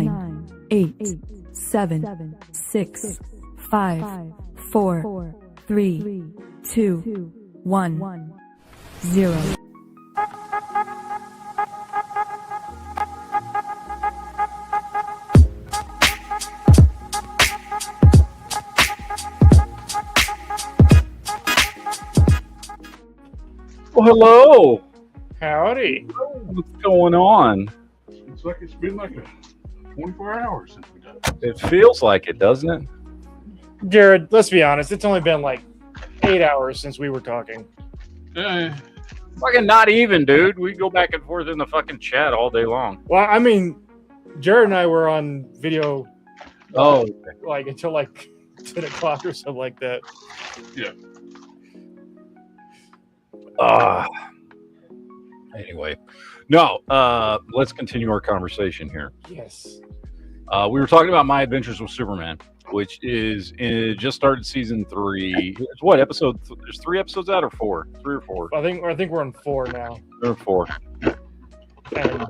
9, 8, 7, 6, 5, 4, 3, 2, 1, 0. Well, hello. Howdy. What's going on? It's like it's been like 24 hours since we done it. It feels like it, doesn't it? Jared, let's be honest. It's only been like 8 hours since we were talking. Fucking not even, dude. We go back and forth in the fucking chat all day long. Well, I mean, Jared and I were on video Oh, like until like 10 o'clock or something like that. Yeah. Anyway. No, let's continue our conversation here. Yes. We were talking about My Adventures with Superman, which is just started season 3. It's what episode? There's 3 episodes out or 4? 3 or 4? I think we're on 4 now. 3 or 4. And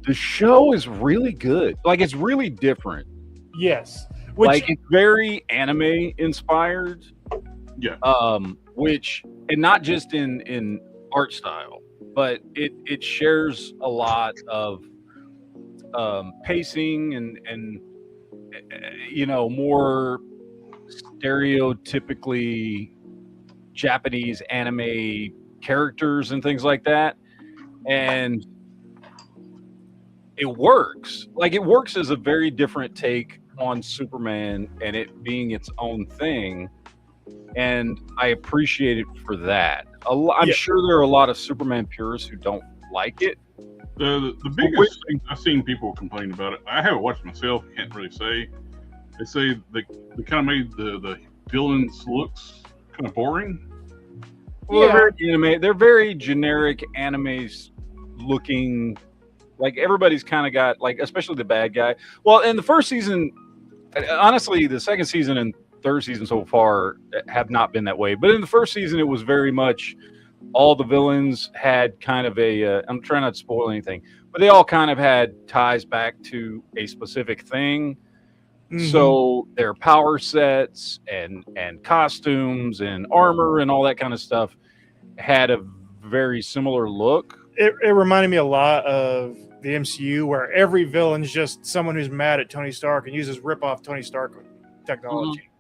The show is really good. Like, it's really different. yes. Like, it's very anime inspired. Yeah. Which, and not just in art style, but it shares a lot of pacing and you know, more stereotypically Japanese anime characters and things like that, and it works. Like, it works as a very different take on Superman and it being its own thing, and I appreciate it for that. I'm sure there are a lot of Superman purists who don't like it. The biggest thing I've seen people complain about it, I haven't watched myself, can't really say. They say they kind of made the villains looks kind of boring. Well, they're very anime. They're very generic animes looking. Like, everybody's kind of got, like, especially the bad guy. Well, in the first season, honestly, the second season and third season so far have not been that way. But in the first season, it was very much all the villains had kind of a. I'm trying not to spoil anything, but they all kind of had ties back to a specific thing. Mm-hmm. So their power sets and costumes and armor and all that kind of stuff had a very similar look. It reminded me a lot of the MCU, where every villain's just someone who's mad at Tony Stark and uses rip-off Tony Stark technology.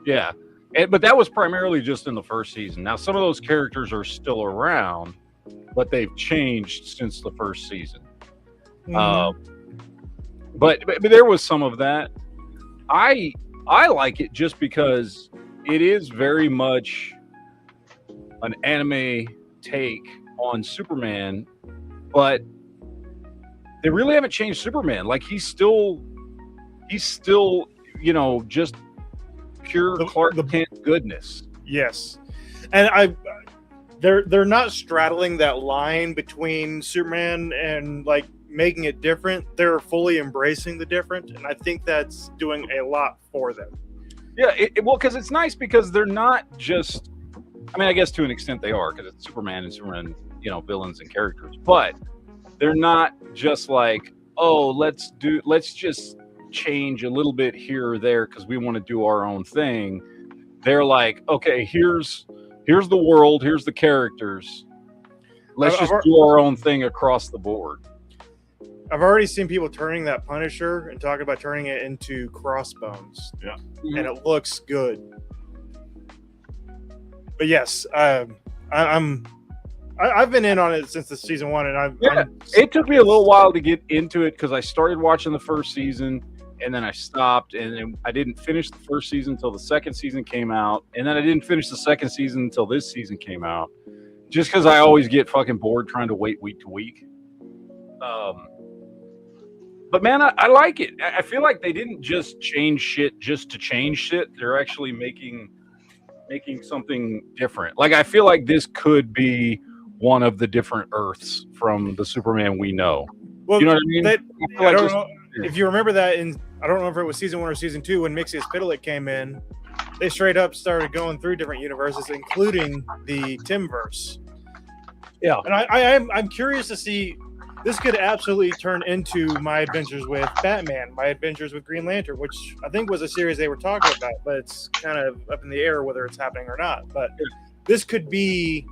Yeah, but that was primarily just in the first season. Now, some of those characters are still around, but they've changed since the first season. But there was some of that. I like it just because it is very much an anime take on Superman, but they really haven't changed Superman. Like, he's still, you know, just pure Clark Kent goodness. Yes, and they're not straddling that line between Superman and like making it different. They're fully embracing the different, and I think that's doing a lot for them. Yeah, well, because it's nice because they're not just. I mean, I guess to an extent they are, because it's Superman and Superman, you know, villains and characters, but they're not just like, oh, let's just change a little bit here or there because we want to do our own thing. They're like, okay, here's the world, here's the characters. Let's just do our own thing across the board. I've already seen people turning that Punisher and talking about turning it into Crossbones. Yeah. And it looks good. But yes, I've been in on it since the season 1, and it took me a little while to get into it because I started watching the first season and then I stopped, and then I didn't finish the first season until the second season came out, and then I didn't finish the second season until this season came out, just because I always get fucking bored trying to wait week to week. But man, I like it. I feel like they didn't just change shit just to change shit. They're actually making something different. Like, I feel like this could be one of the different Earths from the Superman we know. Well, you know what I mean? I don't know if you remember that I don't know if it was season 1 or season 2 when Mixie Spitalet came in. They straight up started going through different universes, including the Timverse. Yeah, and I'm curious to see. this could absolutely turn into my adventures with Batman, my adventures with Green Lantern, which I think was a series they were talking about, but it's kind of up in the air whether it's happening or not. But this could be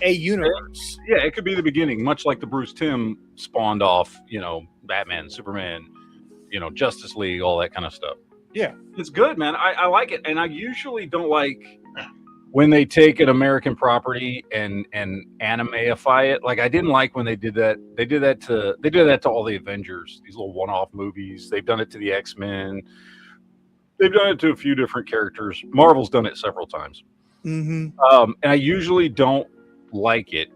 a universe. Yeah, it could be the beginning, much like the Bruce Timm spawned off, Batman, Superman, Justice League, all that kind of stuff. Yeah. It's good, man. I like it. And I usually don't like when they take an American property and animeify it. Like, I didn't like when they did that. They did that to all the Avengers, these little one-off movies. They've done it to the X-Men. They've done it to a few different characters. Marvel's done it several times. Mm-hmm. And I usually don't like it,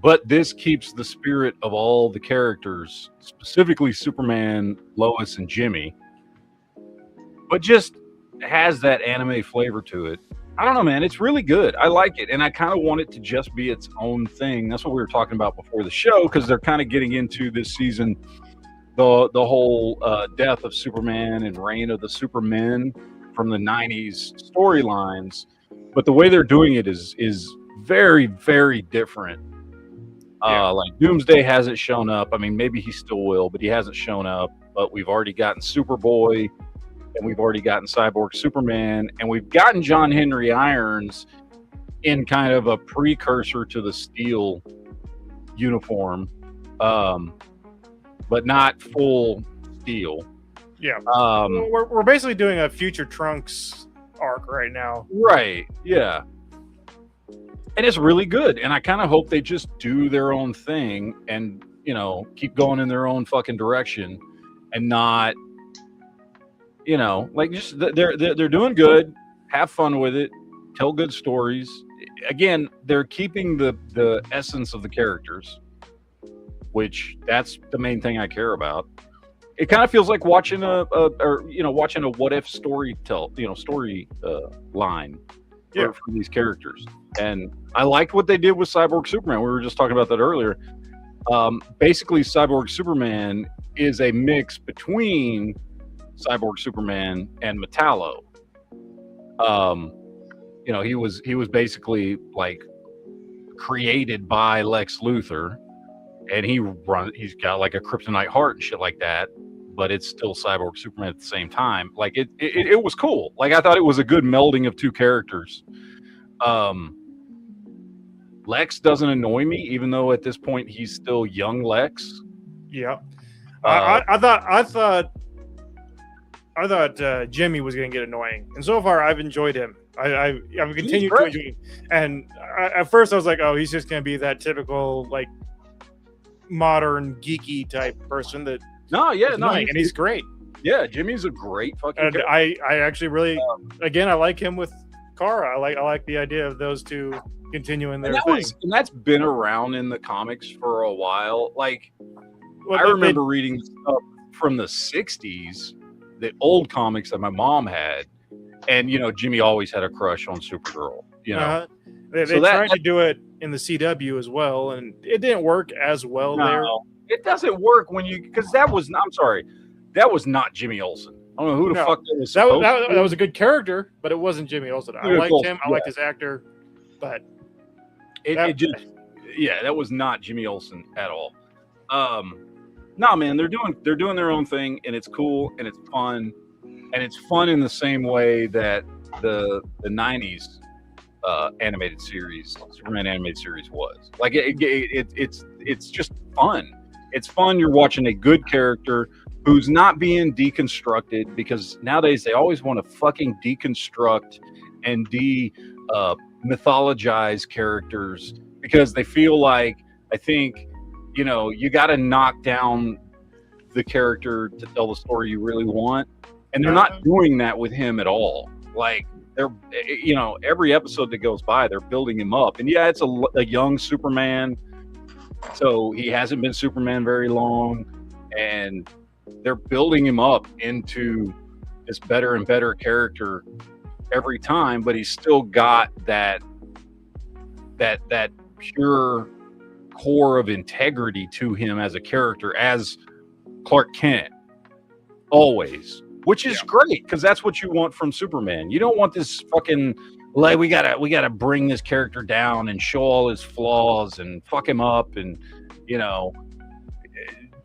but this keeps the spirit of all the characters, specifically Superman, Lois, and Jimmy, but just has that anime flavor to it. I don't know, man. It's really good. I like it, and I kind of want it to just be its own thing. That's what we were talking about before the show, because they're kind of getting into this season the whole death of Superman and reign of the Supermen from the 90s storylines. But the way they're doing it is very, very different. Like Doomsday hasn't shown up. I mean, maybe he still will, but he hasn't shown up. But we've already gotten Superboy, and we've already gotten Cyborg Superman, and we've gotten John Henry Irons in kind of a precursor to the Steel uniform, but not full Steel. Yeah. We're basically doing a Future Trunks arc right now. Right. Yeah. And it's really good. And I kind of hope they just do their own thing and, keep going in their own fucking direction and not, just they're doing good. Have fun with it. Tell good stories. Again, they're keeping the essence of the characters, which that's the main thing I care about. It kind of feels like watching watching a what if story line for these characters. And I liked what they did with Cyborg Superman. We were just talking about that earlier. Basically, Cyborg Superman is a mix between Cyborg Superman and Metallo. He was basically like created by Lex Luthor, and he's got like a kryptonite heart and shit like that, but it's still Cyborg Superman at the same time. Like it was cool. Like, I thought it was a good melding of two characters. Lex doesn't annoy me, even though at this point he's still young Lex. Yeah. I thought Jimmy was going to get annoying, and so far I've enjoyed him. I've continued to enjoy him. And at first I was like, oh, he's just going to be that typical like modern geeky type person that. And he's great. Yeah, Jimmy's a great fucking. And I actually really, again, I like him with Kara. I like the idea of those two continuing their thing. And that's been around in the comics for a while. Like, I remember reading stuff from the 60s, the old comics that my mom had, and Jimmy always had a crush on Supergirl. They tried to do it in the CW as well, and it didn't work as well there. It doesn't work because that was not Jimmy Olsen. I don't know who the fuck that was. That was a good character, but it wasn't Jimmy Olsen. I liked him. I liked his actor, but that was not Jimmy Olsen at all. No, man, they're doing their own thing, and it's cool and it's fun, and it's fun in the same way that the 90s animated series, Superman animated series was. Like it's just fun. It's fun. You're watching a good character who's not being deconstructed, because nowadays they always want to fucking deconstruct and mythologize characters, because they feel like, I think, you got to knock down the character to tell the story you really want. And they're not doing that with him at all. Like, they're, every episode that goes by, they're building him up. And yeah, it's a young Superman. So he hasn't been Superman very long. And they're building him up into this better and better character every time. But he's still got that pure core of integrity to him as a character, as Clark Kent, always, which is great, because that's what you want from Superman. You don't want this fucking like we gotta bring this character down and show all his flaws and fuck him up, and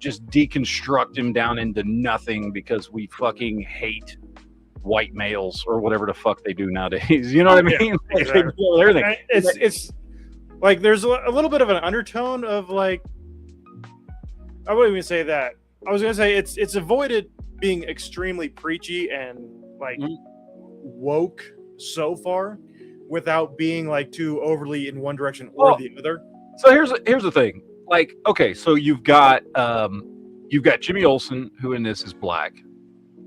just deconstruct him down into nothing because we fucking hate white males or whatever the fuck they do nowadays. You know what I mean? Yeah, exactly. They do everything. It's like there's a little bit of an undertone of like, I wouldn't even say that. I was gonna say it's avoided being extremely preachy and like woke so far without being like too overly in one direction or the other. So here's the thing. Like, okay, so you've got Jimmy Olsen, who in this is black.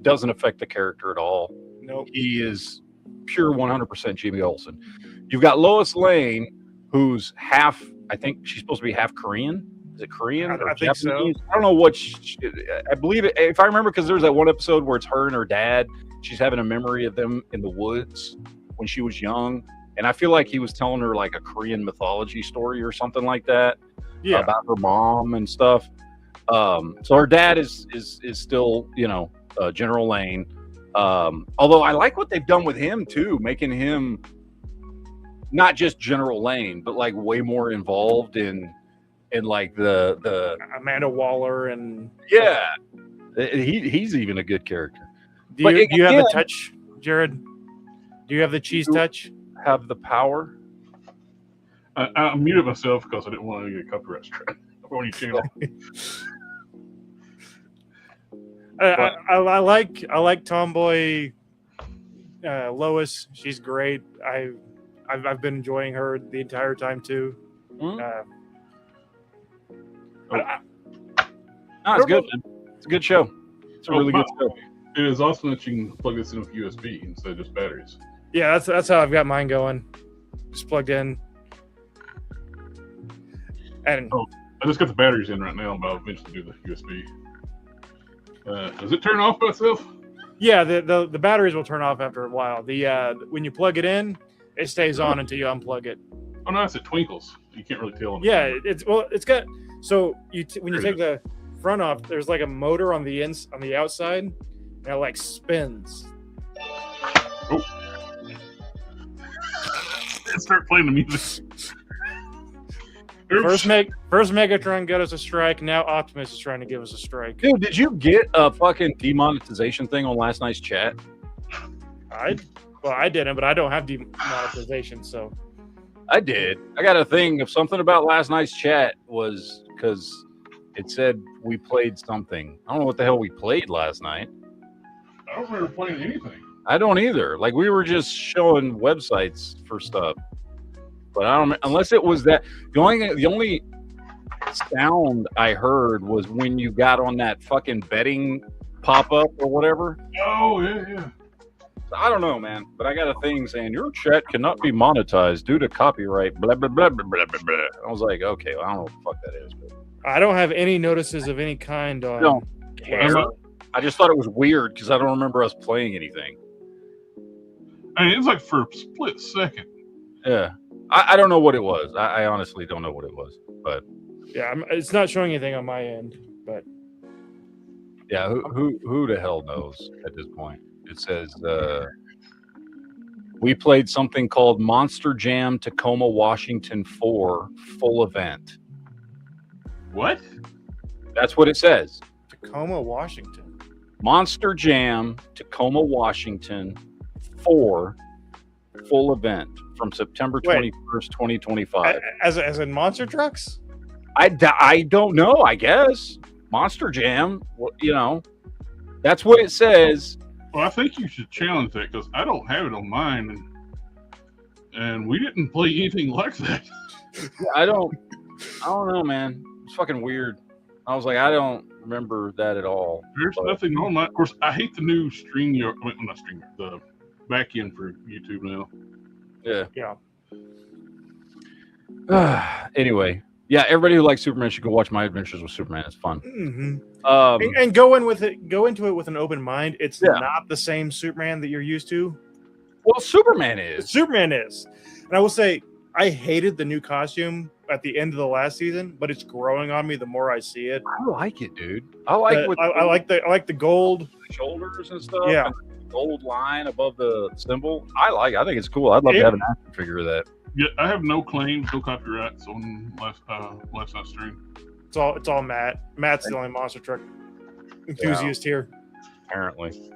Doesn't affect the character at all. Nope. He is pure 100% Jimmy Olsen. You've got Lois Lane, who's half, I think she's supposed to be half Korean. Is it Korean? I think so. I don't know what I believe it, if I remember, because there's that one episode where it's her and her dad. She's having a memory of them in the woods when she was young. And I feel like he was telling her like a Korean mythology story or something like that. Yeah. About her mom and stuff. So her dad is still, General Lane. Although I like what they've done with him too, making him not just General Lane, but like way more involved in like the Amanda Waller and he's even a good character. Do you have the touch, Jared? Do you have the cheese touch? Have the power? I muted myself because I didn't want to get copyright strike on your channel. I like Tomboy Lois. She's great. I've been enjoying her the entire time too. It's good. Man. It's a good show. It's a really good show. It is awesome that you can plug this in with USB instead of just batteries. Yeah, that's how I've got mine going. Just plugged in. And I just got the batteries in right now, but I'll eventually do the USB. Does it turn off by itself? Yeah, the batteries will turn off after a while. When you plug it in, it stays on until you unplug it. Oh no, it twinkles. You can't really tell. Yeah, it's got. So when you take the front off, there's like a motor on the outside, and it like spins. Oh. Start playing the music. First Megatron got us a strike. Now Optimus is trying to give us a strike. Dude, did you get a fucking demonetization thing on last night's chat? I didn't, but I don't have demonetization, so I did. I got a thing of something about last night's chat was because it said we played something. I don't know what the hell we played last night. I don't remember playing anything. I don't either. Like we were just showing websites for stuff, but I don't. Unless it was that the only sound I heard was when you got on that fucking betting pop up or whatever. Oh yeah. So I don't know, man. But I got a thing saying your chat cannot be monetized due to copyright. Blah blah blah blah blah blah. blah. I was like, okay, well, I don't know what the fuck that is. But I don't have any notices of any kind on. Don't care. I just thought it was weird because I don't remember us playing anything. I mean, it was like for a split second. Yeah, I don't know what it was. I honestly don't know what it was, but yeah, it's not showing anything on my end. But yeah, who the hell knows at this point? It says we played something called Monster Jam Tacoma, Washington 4 full event. What? That's what it says. Tacoma, Washington. Monster Jam Tacoma, Washington 4 full event from September 21st, 2025. As in monster trucks? I don't know, I guess. Monster Jam, that's what it says. Well, I think you should challenge that because I don't have it on mine, and we didn't play anything like that. I don't know, man. It's fucking weird. I was like, I don't remember that at all. There's nothing on mine. Of course, I hate the new StreamYard. I mean, not StreamYard. The back end for YouTube now. Yeah. Anyway, yeah, everybody who likes Superman should go watch My Adventures with Superman. It's fun. Mm-hmm. And go into it with an open mind. It's not the same Superman that you're used to. Well, Superman is. And I will say, I hated the new costume at the end of the last season, but it's growing on me the more I see it. I like it, dude. I like the gold shoulders and stuff. Yeah. And the gold line above the symbol. I think it's cool. I'd love to have an action figure of that. Yeah, I have no claims, no copyrights on last night's stream. It's all Matt. Matt's the only monster truck enthusiast here. Apparently.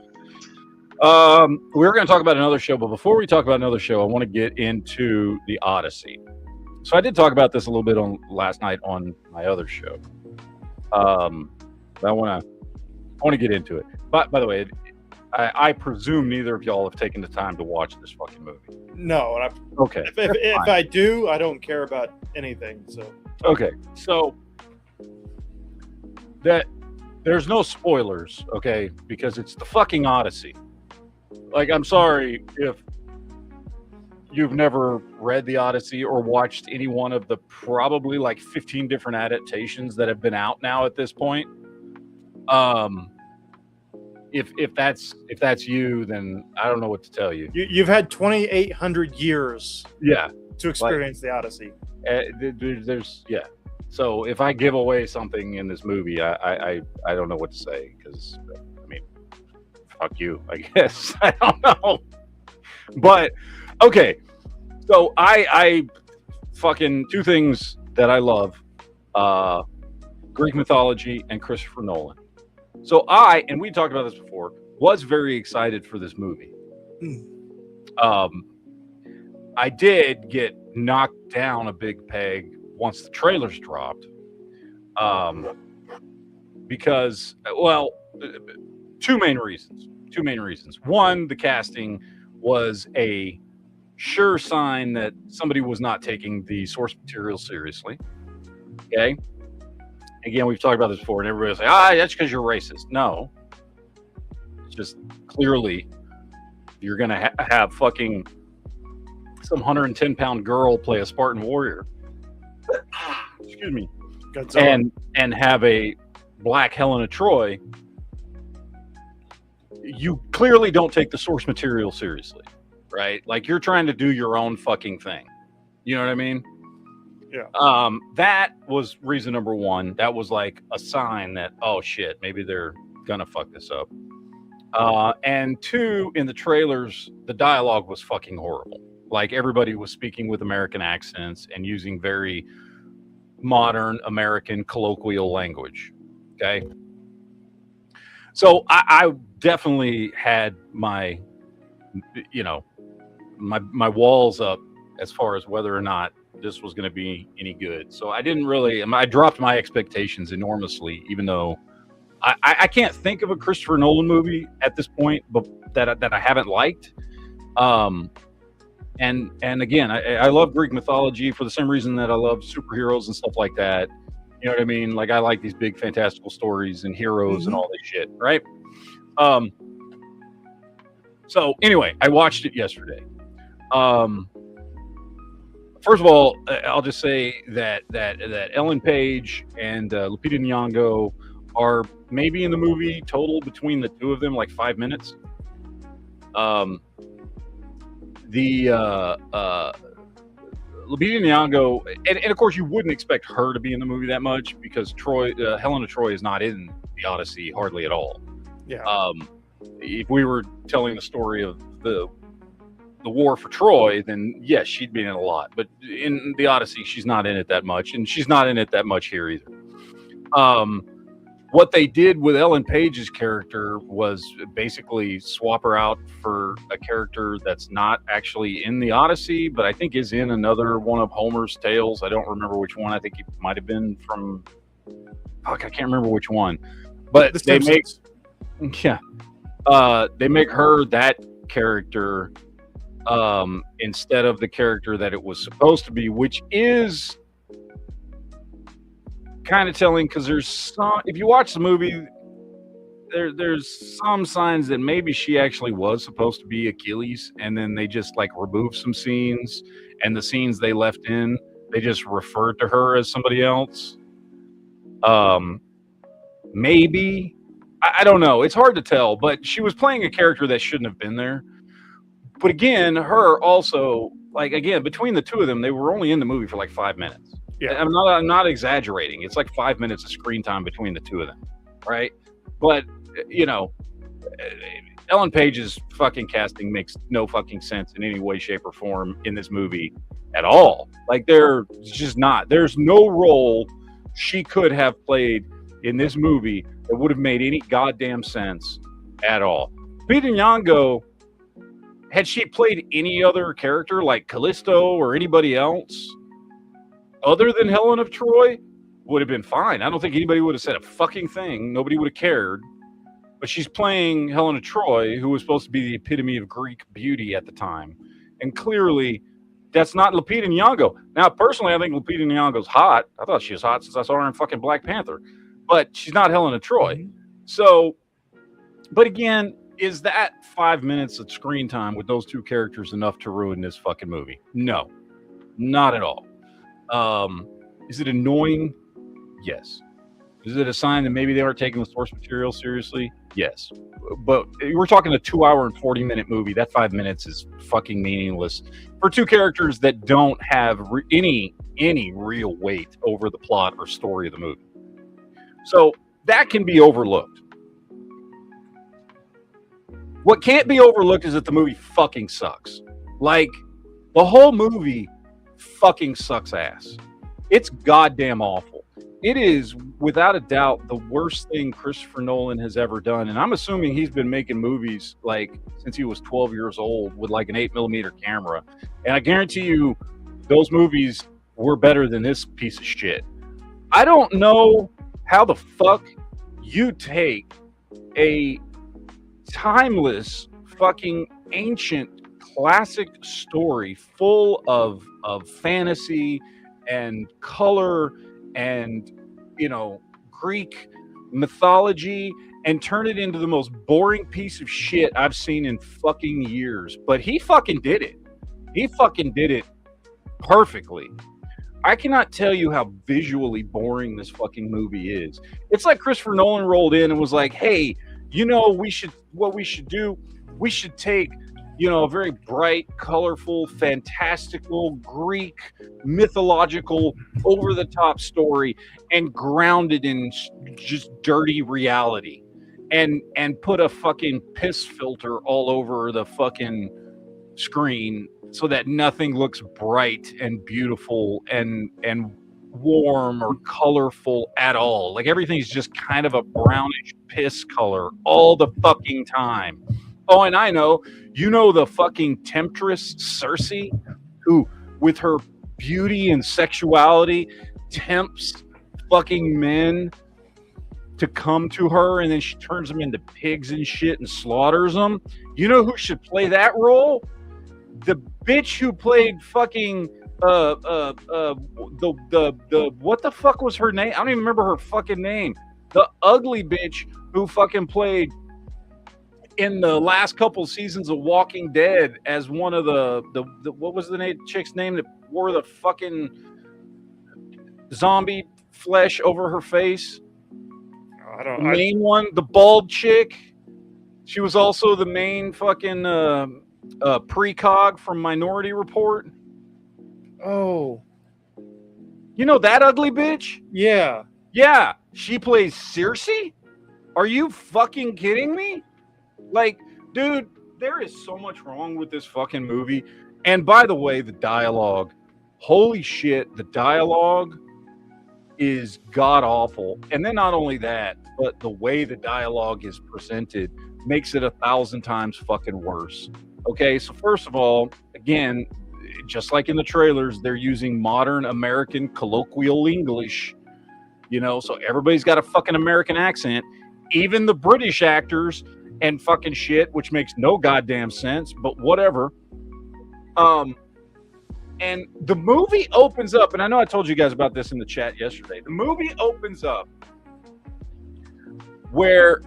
We're going to talk about another show, but before we talk about another show, I want to get into the Odyssey. So I did talk about this a little bit on last night on my other show. But I want to get into it. But by the way, I presume neither of y'all have taken the time to watch this fucking movie. No, and Okay. if I do, I don't care about anything. So okay, so that there's no spoilers, okay, because it's the fucking Odyssey. Like, I'm sorry if you've never read the Odyssey or watched any one of the probably like 15 different adaptations that have been out now at this point. If that's you, then I don't know what to tell you. You've had 2,800 years, to experience the Odyssey. There's So if I give away something in this movie, I don't know what to say, because I mean, fuck you, I guess. I don't know. But okay, so I fucking two things that I love: Greek mythology and Christopher Nolan. So and we talked about this before, was very excited for this movie. I did get knocked down a big peg once the trailers dropped, because, well, two main reasons. One, the casting was a sure sign that somebody was not taking the source material seriously. Okay. Again, we've talked about this before, and everybody's like, that's because you're racist. No. It's just clearly you're going to have fucking some 110-pound girl play a Spartan warrior. Excuse me. And have a black Helena Troy. You clearly don't take the source material seriously, right? Like, you're trying to do your own fucking thing. You know what I mean? Yeah. That was reason number one. That was like a sign that, oh shit, maybe they're gonna fuck this up. And two, in the trailers, the dialogue was fucking horrible. Like, everybody was speaking with American accents and using very modern American colloquial language. Okay. So I definitely had my walls up as far as whether or not this was going to be any good. So I dropped my expectations enormously, even though I can't think of a Christopher Nolan movie at this point, but that I haven't liked. And again, I love Greek mythology for the same reason that I love superheroes and stuff like that. You know what I mean? Like, I like these big fantastical stories and heroes and all this shit, right? So anyway, I watched it yesterday. First of all, I'll just say that Ellen Page and Lupita Nyong'o are maybe in the movie total between the two of them like 5 minutes. Lupita Nyong'o, and of course you wouldn't expect her to be in the movie that much, because Helena Troy is not in the Odyssey hardly at all. Yeah. If we were telling the story of the war for Troy, then yes, she'd be in it a lot. But in the Odyssey, she's not in it that much, and she's not in it that much here either. What they did with Ellen Page's character was basically swap her out for a character that's not actually in the Odyssey, but I think is in another one of Homer's tales. I don't remember which one. I think it might have been from... Fuck, I can't remember which one. But they make her that character instead of the character that it was supposed to be, which is kind of telling, because there's some, if you watch the movie, there's some signs that maybe she actually was supposed to be Achilles, and then they just like removed some scenes, and the scenes they left in, they just referred to her as somebody else. Maybe, I don't know, it's hard to tell, but she was playing a character that shouldn't have been there. But again, her also, like, again, between the two of them, they were only in the movie for like 5 minutes. Yeah. I'm not exaggerating. It's like 5 minutes of screen time between the two of them, right? But, you know, Ellen Page's fucking casting makes no fucking sense in any way, shape, or form in this movie at all. Like, there's just not. There's no role she could have played in this movie that would have made any goddamn sense at all. Lupita Nyong'o, had she played any other character like Callisto or anybody else other than Helen of Troy, would have been fine. I don't think anybody would have said a fucking thing. Nobody would have cared. But she's playing Helen of Troy, who was supposed to be the epitome of Greek beauty at the time. And clearly, that's not Lupita Nyong'o. Now, personally, I think Lupita Nyong'o's hot. I thought she was hot since I saw her in fucking Black Panther. But she's not Helen of Troy. So, but again, is that 5 minutes of screen time with those two characters enough to ruin this fucking movie? No, not at all. Is it annoying? Yes. Is it a sign that maybe they aren't taking the source material seriously? Yes. But we're talking a 2 hour and 40-minute movie. That 5 minutes is fucking meaningless for two characters that don't have any real weight over the plot or story of the movie. So that can be overlooked. What can't be overlooked is that the movie fucking sucks. Like, the whole movie fucking sucks ass. It's goddamn awful. It is, without a doubt, the worst thing Christopher Nolan has ever done. And I'm assuming he's been making movies, like, since he was 12 years old with, like, an 8mm camera. And I guarantee you, those movies were better than this piece of shit. I don't know how the fuck you take a timeless, fucking ancient, classic story full of fantasy and color and, you know, Greek mythology and turn it into the most boring piece of shit I've seen in fucking years. But he fucking did it. He fucking did it perfectly. I cannot tell you how visually boring this fucking movie is. It's like Christopher Nolan rolled in and was like, hey, you know, what we should do, we should take, you know, a very bright, colorful, fantastical, Greek, mythological, over-the-top story and ground it in just dirty reality and put a fucking piss filter all over the fucking screen so that nothing looks bright and beautiful and warm or colorful at all. Like, everything's just kind of a brownish piss color all the fucking time. Oh, and I know, you know, the fucking temptress Circe, who with her beauty and sexuality tempts fucking men to come to her, and then she turns them into pigs and shit and slaughters them. You know who should play that role? The bitch who played fucking the what the fuck was her name? I don't even remember her fucking name. The ugly bitch who fucking played in the last couple seasons of Walking Dead as one of the what was the chick's name that wore the fucking zombie flesh over her face? The main one, the bald chick. She was also the main fucking precog from Minority Report. Oh, you know that ugly bitch? yeah. Yeah, she plays Circe? Are you fucking kidding me? Like, dude, there is so much wrong with this fucking movie. And by the way, the dialogue, holy shit, the dialogue is god awful. And then not only that, but the way the dialogue is presented makes it 1,000 times fucking worse. Okay, so first of all, again, just like in the trailers, they're using modern American colloquial English, you know, so everybody's got a fucking American accent, even the British actors and fucking shit, which makes no goddamn sense, but whatever. And the movie opens up, and I know I told you guys about this in the chat yesterday. The movie opens up where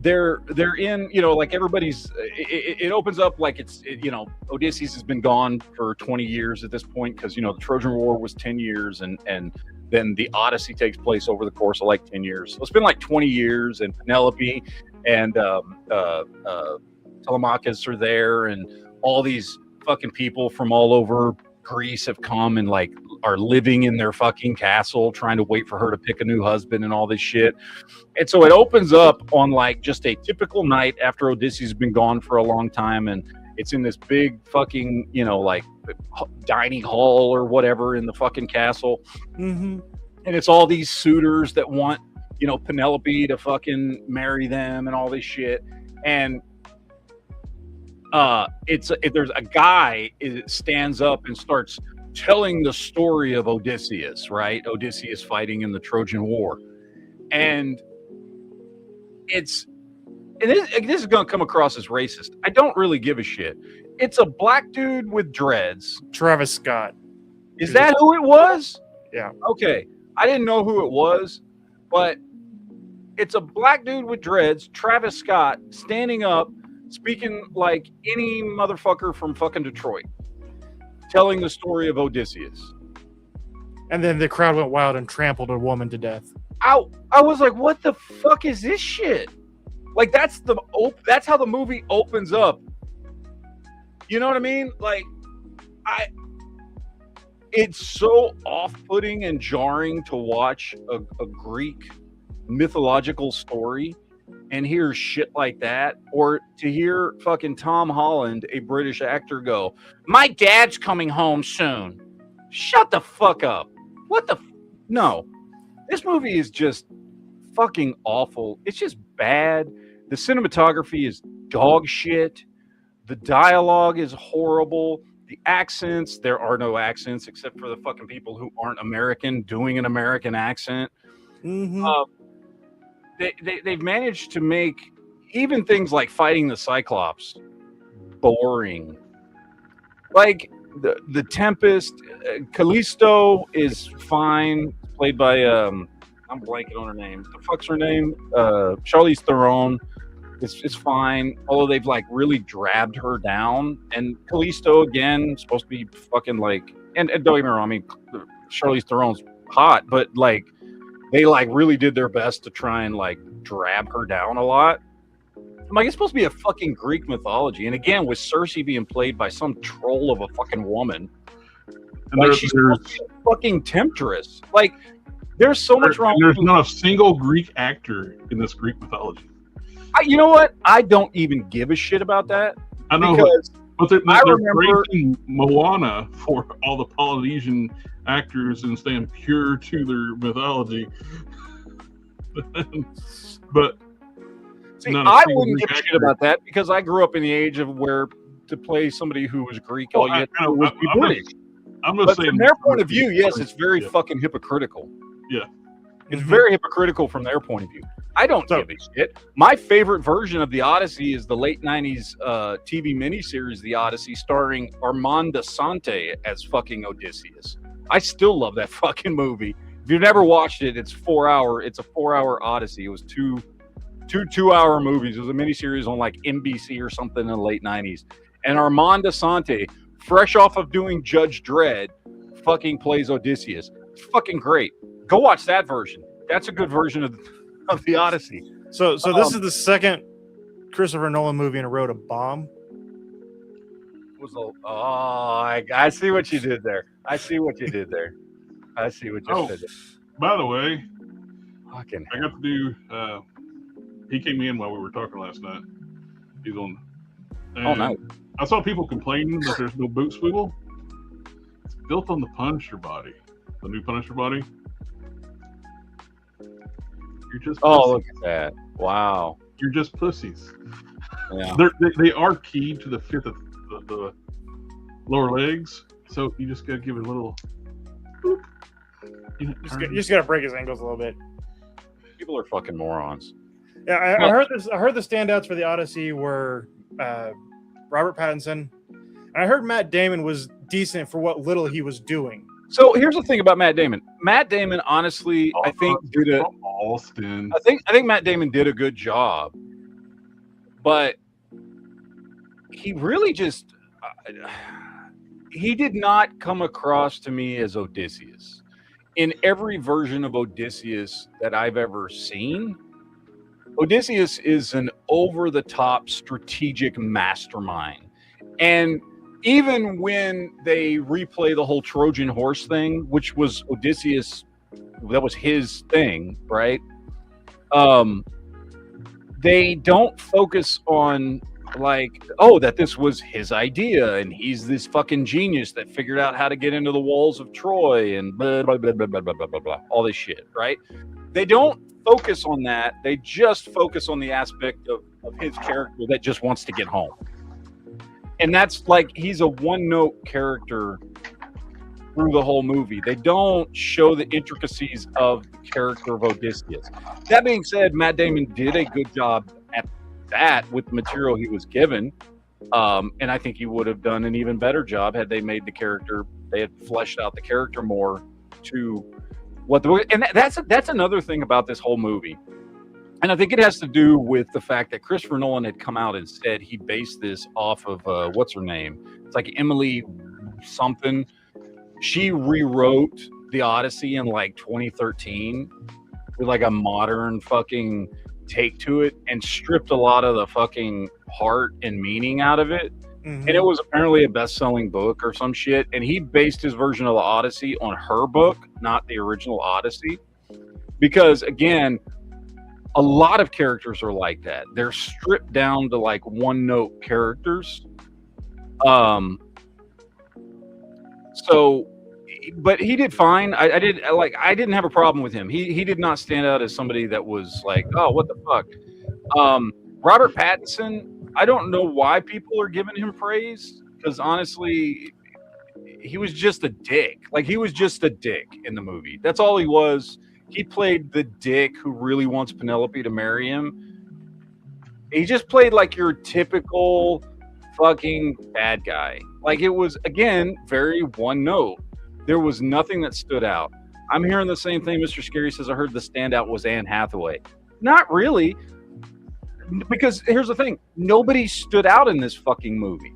they're in, you know, like everybody's, it opens up like you know, Odysseus has been gone for 20 years at this point, because, you know, the Trojan War was 10 years and then the Odyssey takes place over the course of like 10 years. So it's been like 20 years, and Penelope and Telemachus are there, and all these fucking people from all over Greece have come and like are living in their fucking castle trying to wait for her to pick a new husband and all this shit. And so it opens up on like just a typical night after Odysseus has been gone for a long time, and it's in this big fucking, you know, like dining hall or whatever in the fucking castle. Mm-hmm. and it's all these suitors that want, you know, Penelope to fucking marry them and all this shit. And there's a guy stands up and starts telling the story of Odysseus, right? Odysseus fighting in the Trojan War. And this is going to come across as racist. I don't really give a shit. It's a black dude with dreads. Travis Scott. Is that who it was? Yeah. Okay. I didn't know who it was, but it's a black dude with dreads, Travis Scott, standing up, speaking like any motherfucker from fucking Detroit, telling the story of Odysseus. And then the crowd went wild and trampled a woman to death. I was like, what the fuck is this shit? Like, that's how the movie opens up. You know what I mean? Like, it's so off-putting and jarring to watch a Greek mythological story and hear shit like that, or to hear fucking Tom Holland, a British actor, go, "My dad's coming home soon." Shut the fuck up. What the no. This movie is just fucking awful. It's just bad. The cinematography is dog shit. The dialogue is horrible. The accents, there are no accents except for the fucking people who aren't American doing an American accent. Mm-hmm. They've managed to make even things like fighting the Cyclops boring. Like the Tempest, Callisto is fine, played by I'm blanking on her name. The fuck's her name? Charlize Theron. It's fine, although they've like really drabbed her down. And Callisto again, supposed to be fucking like, and don't get me wrong, I mean Charlize Theron's hot, but like they like really did their best to try and like drab her down a lot. I'm like, it's supposed to be a fucking Greek mythology, and again with Circe being played by some troll of a fucking woman. And like she's a fucking temptress. Like there's so much wrong. There's not a single Greek actor in this Greek mythology. You know what? I don't even give a shit about that. I know, because but they're remember breaking Moana for all the Polynesian actors and staying pure to their mythology. But see, I wouldn't give a shit about that because I grew up in the age of where to play somebody who was Greek, all you had to do was be British. I'm just but saying, from their point of view, yes, it's very fucking hypocritical. Yeah. It's very hypocritical from their point of view. I don't give a shit. My favorite version of The Odyssey is the late 90s TV miniseries The Odyssey, starring Armand Assante as fucking Odysseus. I still love that fucking movie. If you've never watched it, it's a 4-hour Odyssey. It was two 2-hour movies. It was a miniseries on like NBC or something in the late 90s. And Armand Assante, fresh off of doing Judge Dredd, fucking plays Odysseus. It's fucking great. Go watch that version. That's a good version of the Odyssey. So this is the second Christopher Nolan movie in a row to bomb. I see what you did there. I see what you did there. By the way, fucking I got to do. He came in while we were talking last night. He's on. Oh no! I saw people complaining that there's no boot swivel. It's built on the Punisher body, the new Punisher body. You're just. Oh, look at that! Wow. You're just pussies. Yeah. They are keyed to the fit of the lower legs, so you just gotta give it a little. Boop. You just gotta break his ankles a little bit. People are fucking morons. Yeah, I heard this. I heard the standouts for the Odyssey were Robert Pattinson, and I heard Matt Damon was decent for what little he was doing. So here's the thing about Matt Damon. Matt Damon, honestly, I think Austin. I think Matt Damon did a good job, but he really just he did not come across to me as Odysseus. In every version of Odysseus that I've ever seen, Odysseus is an over-the-top strategic mastermind. And even when they replay the whole Trojan horse thing, which was Odysseus, that was his thing, right? They don't focus on like, oh, that this was his idea and he's this fucking genius that figured out how to get into the walls of Troy and blah blah blah blah blah blah blah blah, blah all this shit, right? They don't focus on that. They just focus on the aspect of his character that just wants to get home. And that's like, he's a one-note character through the whole movie. They don't show the intricacies of the character of Odysseus. That being said, Matt Damon did a good job at that with the material he was given. And I think he would have done an even better job had they made the character, they had fleshed out the character more to what the, and that's another thing about this whole movie. And I think it has to do with the fact that Christopher Nolan had come out and said he based this off of what's her name? It's like Emily something. She rewrote the Odyssey in like 2013 with like a modern fucking take to it and stripped a lot of the fucking heart and meaning out of it. And it was apparently a best-selling book or some shit. And he based his version of the Odyssey on her book, not the original Odyssey. Because again, a lot of characters are like that. They're stripped down to like one-note characters. So, but he did fine. I didn't have a problem with him. He did not stand out as somebody that was like, oh, what the fuck. Robert Pattinson, I don't know why people are giving him praise, because honestly, he was just a dick. Like, he was just a dick in the movie. That's all he was. He played the dick who really wants Penelope to marry him. He just played like your typical fucking bad guy. Like, it was, again, very one note. There was nothing that stood out. I'm hearing the same thing Mr. Scary says. I heard the standout was Anne Hathaway. Not really. Because here's the thing. Nobody stood out in this fucking movie.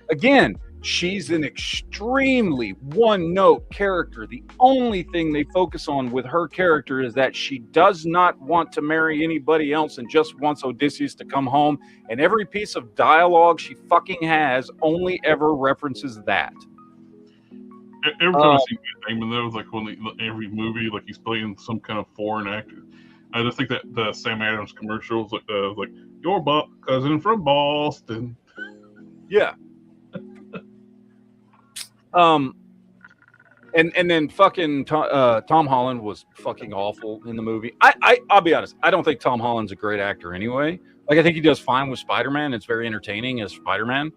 Again, she's an extremely one-note character. The only thing they focus on with her character is that she does not want to marry anybody else and just wants Odysseus to come home. And every piece of dialogue she fucking has only ever references that. Every time I see Matt Damon, though, like when every movie, like he's playing some kind of foreign actor. I just think that the Sam Adams commercials, like your cousin from Boston. Yeah. And then fucking Tom Holland was fucking awful in the movie. I'll be honest. I don't think Tom Holland's a great actor anyway. Like, I think he does fine with Spider-Man. It's very entertaining as Spider-Man.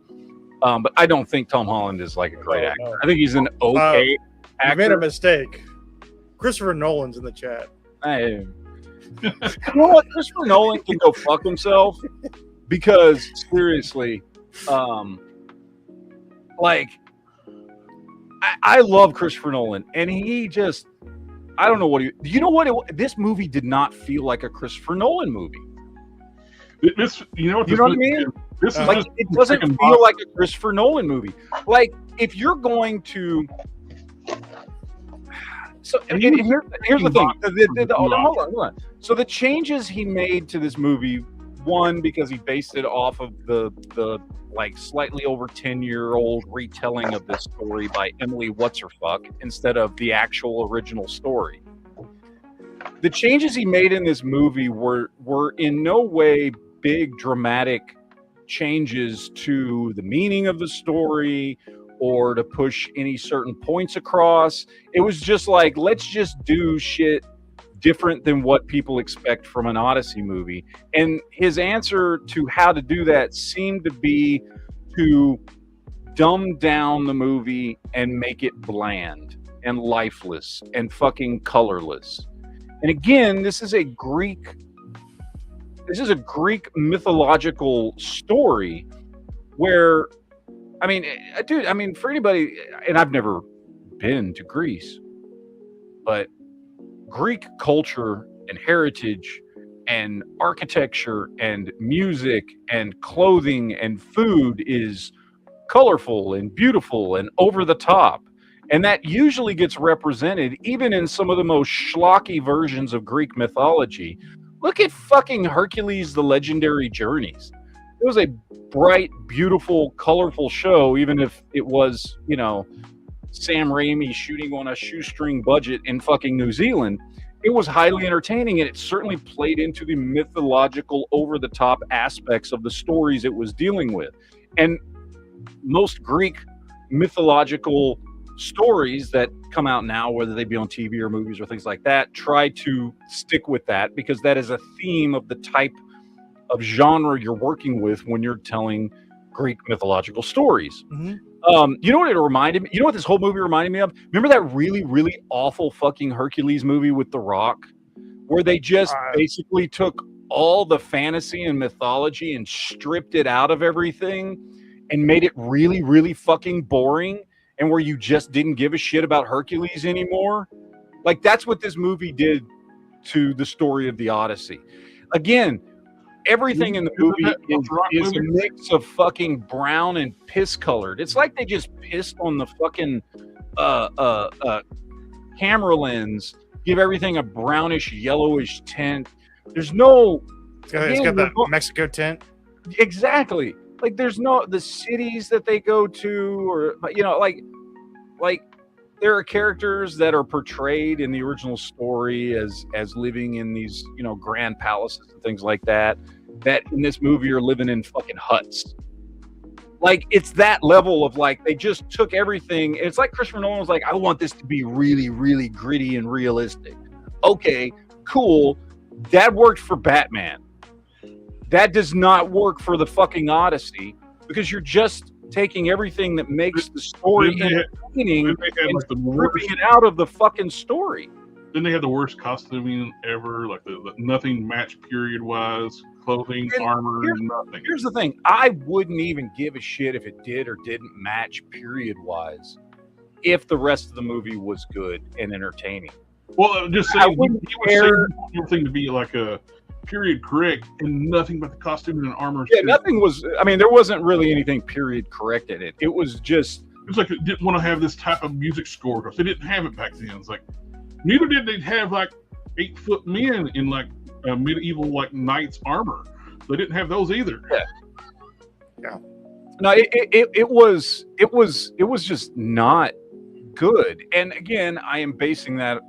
But I don't think Tom Holland is like a great actor. No. I think he's an okay actor. You made a mistake. Christopher Nolan's in the chat. Hey. You know what? Christopher Nolan can go fuck himself, because seriously, like, I love Christopher Nolan, and he just, I don't know what you know what? This movie did not feel like a Christopher Nolan movie. You know what I mean? This is like, it doesn't feel like a Christopher Nolan movie. Like, if you're going to, so here's the thing. Hold on. So the changes he made to this movie, one, because he based it off of the like slightly over 10-year-old retelling of this story by Emily What's-Her-Fuck instead of the actual original story. The changes he made in this movie were in no way big dramatic changes to the meaning of the story or to push any certain points across. It was just like, let's just do shit different than what people expect from an Odyssey movie. And his answer to how to do that seemed to be to dumb down the movie and make it bland and lifeless and fucking colorless. And again, this is a Greek mythological story where, I mean, dude, for anybody, and I've never been to Greece, but Greek culture and heritage and architecture and music and clothing and food is colorful and beautiful and over the top. And that usually gets represented even in some of the most schlocky versions of Greek mythology. Look at fucking Hercules, the Legendary Journeys. It was a bright, beautiful, colorful show, even if it was, Sam Raimi shooting on a shoestring budget in fucking New Zealand. it was highly entertaining, and it certainly played into the mythological, over-the-top aspects of the stories it was dealing with. And most Greek mythological stories that come out now, whether they be on TV or movies or things like that, try to stick with that because that is a theme of the type of genre you're working with when you're telling Greek mythological stories. You know what it reminded me? You know what this whole movie reminded me of? Remember that really, really awful fucking Hercules movie with The Rock, where they just basically took all the fantasy and mythology and stripped it out of everything and made it really, really fucking boring, and where you just didn't give a shit about Hercules anymore? Like, that's what this movie did to the story of the Odyssey. Again, everything in the movie is a mix of fucking brown and piss colored. It's like they just pissed on the fucking camera lens, give everything a brownish, yellowish tint. There's no... It's got that Mexico tint. Exactly. Like, there's no... The cities that they go to, or, you know, like there are characters that are portrayed in the original story as living in these, you know, grand palaces and things like that in this movie are living in fucking huts. Like, it's that level of, like, they just took everything. It's like Christopher Nolan was like, I want this to be really, really gritty and realistic. Okay, cool. That worked for Batman. That does not work for the fucking Odyssey, because you're just taking everything that makes the story entertaining and ripping it out of the fucking story. Then they had the worst costuming ever, like the nothing matched period wise, clothing, armor, nothing. Here's the thing: I wouldn't even give a shit if it did or didn't match period wise, if the rest of the movie was good and entertaining. Well, I'm just saying, he would say everything to be like a period correct, and nothing but the costume and armor. Yeah, nothing was. I mean, there wasn't really anything period correct in it. It was just. It's like it didn't want to have this type of music score because they didn't have it back then. It's like neither did they have like 8-foot men in like medieval like knights armor. They didn't have those either. Yeah. No, it was just not good. And again, I am basing that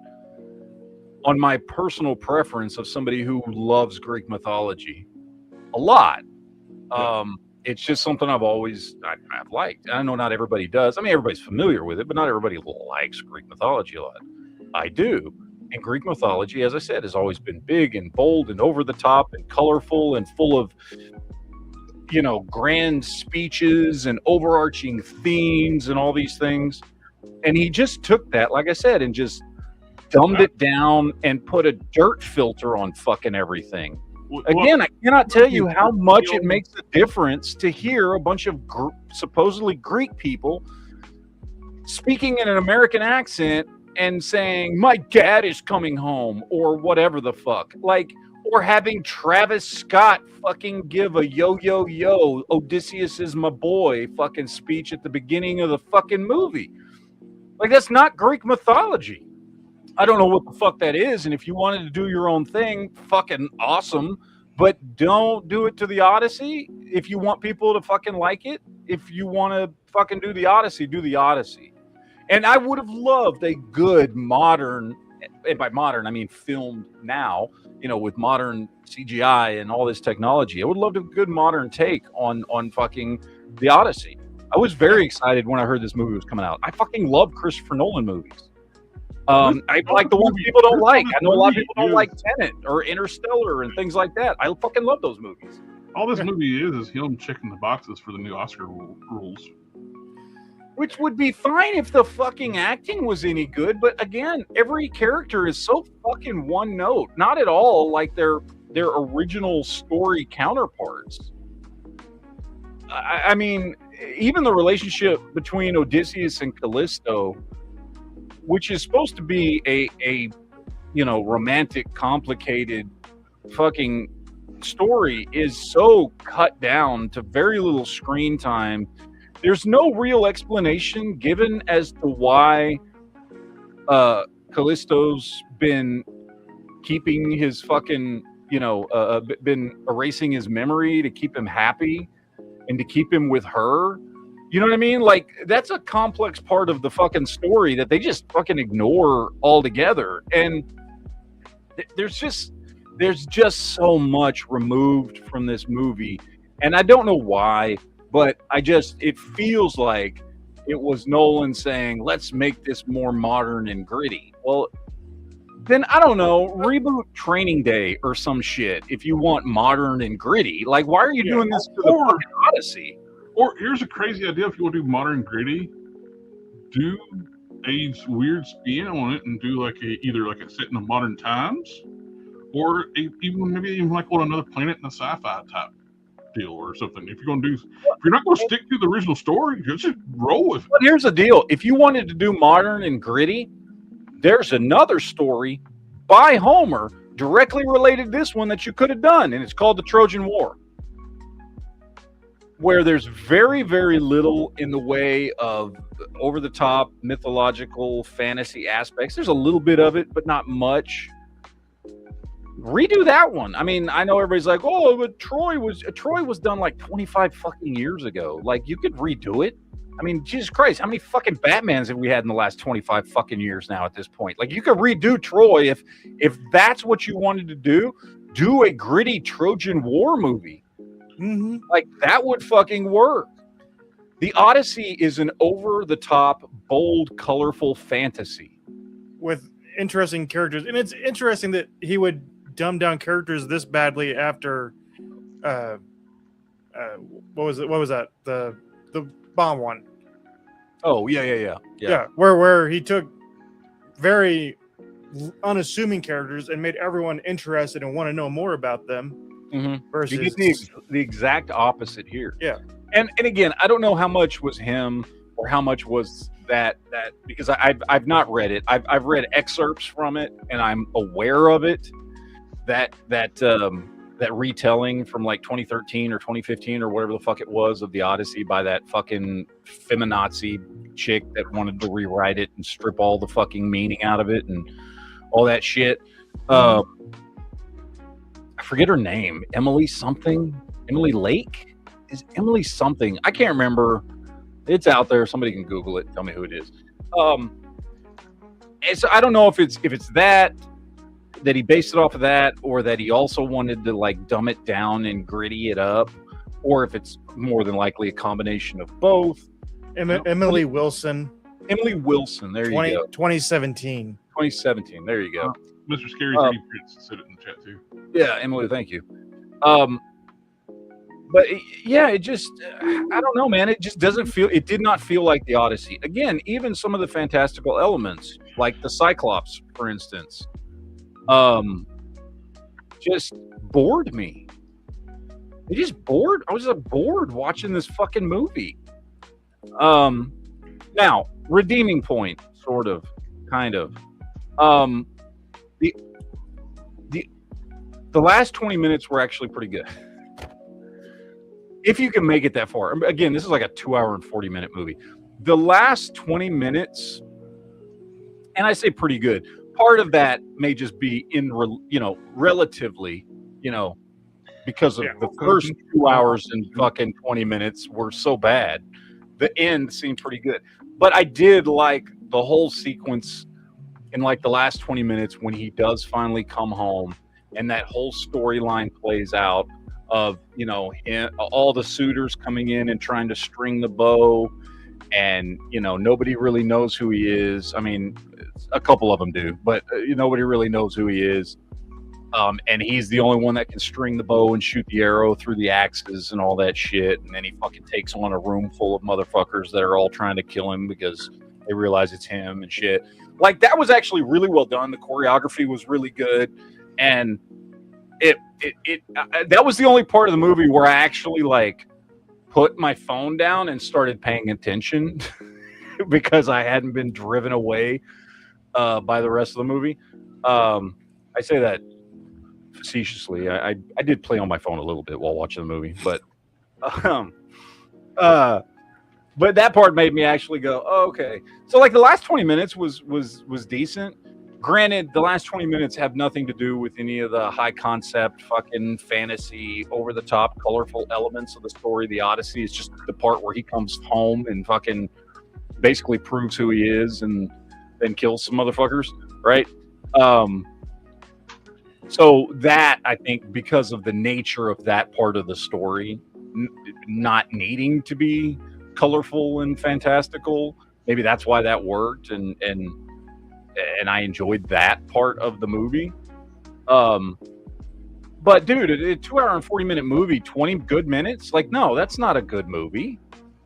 on my personal preference of somebody who loves Greek mythology a lot. It's just something I've liked. I know not everybody does. I mean, everybody's familiar with it, but not everybody likes Greek mythology a lot. I do. And Greek mythology, as I said, has always been big and bold and over the top and colorful and full of, you know, grand speeches and overarching themes and all these things. And he just took that, like I said, and just dumbed it down and put a dirt filter on fucking everything. Again, I cannot tell you how much it makes a difference to hear a bunch of supposedly Greek people speaking in an American accent and saying, my dad is coming home, or whatever the fuck. Like, or having Travis Scott fucking give a yo, yo, yo, Odysseus is my boy fucking speech at the beginning of the fucking movie. Like, that's not Greek mythology. I don't know what the fuck that is, and if you wanted to do your own thing, fucking awesome, but don't do it to the Odyssey. If you want people to fucking like it, if you want to fucking do the Odyssey, do the Odyssey. And I would have loved a good modern, and by modern I mean filmed now, you know, with modern CGI and all this technology. I would love a good modern take on fucking the Odyssey. I was very excited when I heard this movie was coming out. I fucking love Christopher Nolan movies. I like the ones people don't like. I know a lot of people don't like Tenet or Interstellar and things like that. I fucking love those movies. All this movie is him checking the boxes for the new Oscar rules. Which would be fine if the fucking acting was any good, but again, every character is so fucking one note. Not at all like their original story counterparts. I mean, even the relationship between Odysseus and Callisto, which is supposed to be a you know, romantic, complicated fucking story, is so cut down to very little screen time. There's no real explanation given as to why Callisto's been keeping his fucking, you know, been erasing his memory to keep him happy and to keep him with her. You know what I mean? Like, that's a complex part of the fucking story that they just fucking ignore altogether. And there's just so much removed from this movie, and I don't know why, but it feels like it was Nolan saying, let's make this more modern and gritty. Well, then I don't know, reboot Training Day or some shit if you want modern and gritty. Like, why are you doing this to the fucking Odyssey? Or here's a crazy idea: if you want to do modern and gritty, do a weird spin on it and do either a set in the modern times, or even like on another planet in a sci-fi type deal or something. If you're not going to stick to the original story, just roll with it. But here's the deal: if you wanted to do modern and gritty, there's another story by Homer directly related to this one that you could have done, and it's called the Trojan War, where there's very, very little in the way of over-the-top mythological fantasy aspects. There's a little bit of it, but not much. Redo that one. I mean, I know everybody's like, oh, but Troy was done like 25 fucking years ago. Like, you could redo it. I mean, Jesus Christ, how many fucking Batmans have we had in the last 25 fucking years now at this point? Like, you could redo Troy if that's what you wanted to do a gritty Trojan War movie. Mm-hmm. Like, that would fucking work. The Odyssey is an over-the-top, bold, colorful fantasy with interesting characters, and it's interesting that he would dumb down characters this badly after what was that the bomb one. Oh yeah. Where he took very unassuming characters and made everyone interested and want to know more about them. Mm-hmm. Versus you get the exact opposite here. Yeah, and again, I don't know how much was him or how much was that because I've not read it. I've read excerpts from it, and I'm aware of it. That retelling from like 2013 or 2015 or whatever the fuck it was of the Odyssey by that fucking feminazi chick that wanted to rewrite it and strip all the fucking meaning out of it and all that shit. I forget her name. Emily Lake? Is Emily something? I can't remember. It's out there. Somebody can Google it. Tell me who it is. And so I don't know if it's that he based it off of that, or that he also wanted to like dumb it down and gritty it up, or if it's more than likely a combination of both. Emily Wilson. Emily Wilson. There you go. 2017. 2017. There you go. Mr. Scary 3 Prince said it in the chat too. Yeah, Emily. Thank you. But yeah, it just, I don't know, man. It just it did not feel like the Odyssey. Again, even some of the fantastical elements, like the Cyclops, for instance, just bored me. It just bored. I was bored watching this fucking movie. Now, redeeming point, sort of, kind of. The last 20 minutes were actually pretty good. If you can make it that far. Again, this is like a 2-hour and 40-minute movie. The last 20 minutes, and I say pretty good, part of that may just be relatively, because of the first 2 hours and fucking 20 minutes were so bad. The end seemed pretty good. But I did like the whole sequence in like the last 20 minutes when he does finally come home and that whole storyline plays out of, all the suitors coming in and trying to string the bow, and, nobody really knows who he is. I mean, a couple of them do, but nobody really knows who he is. And he's the only one that can string the bow and shoot the arrow through the axes and all that shit. And then he fucking takes on a room full of motherfuckers that are all trying to kill him because they realize it's him and shit. Like, that was actually really well done. The choreography was really good. And that was the only part of the movie where I actually like put my phone down and started paying attention because I hadn't been driven away by the rest of the movie. I say that facetiously. I did play on my phone a little bit while watching the movie, but that part made me actually go, oh, okay. So like the last 20 minutes was decent. Granted, the last 20 minutes have nothing to do with any of the high concept, fucking fantasy, over the top, colorful elements of the story. The Odyssey is just the part where he comes home and fucking basically proves who he is and then kills some motherfuckers, right? So that, I think, because of the nature of that part of the story, not needing to be colorful and fantastical, maybe that's why that worked, and I enjoyed that part of the movie. But dude, a 2 hour and 40-minute movie, 20 good minutes, like, no, that's not a good movie.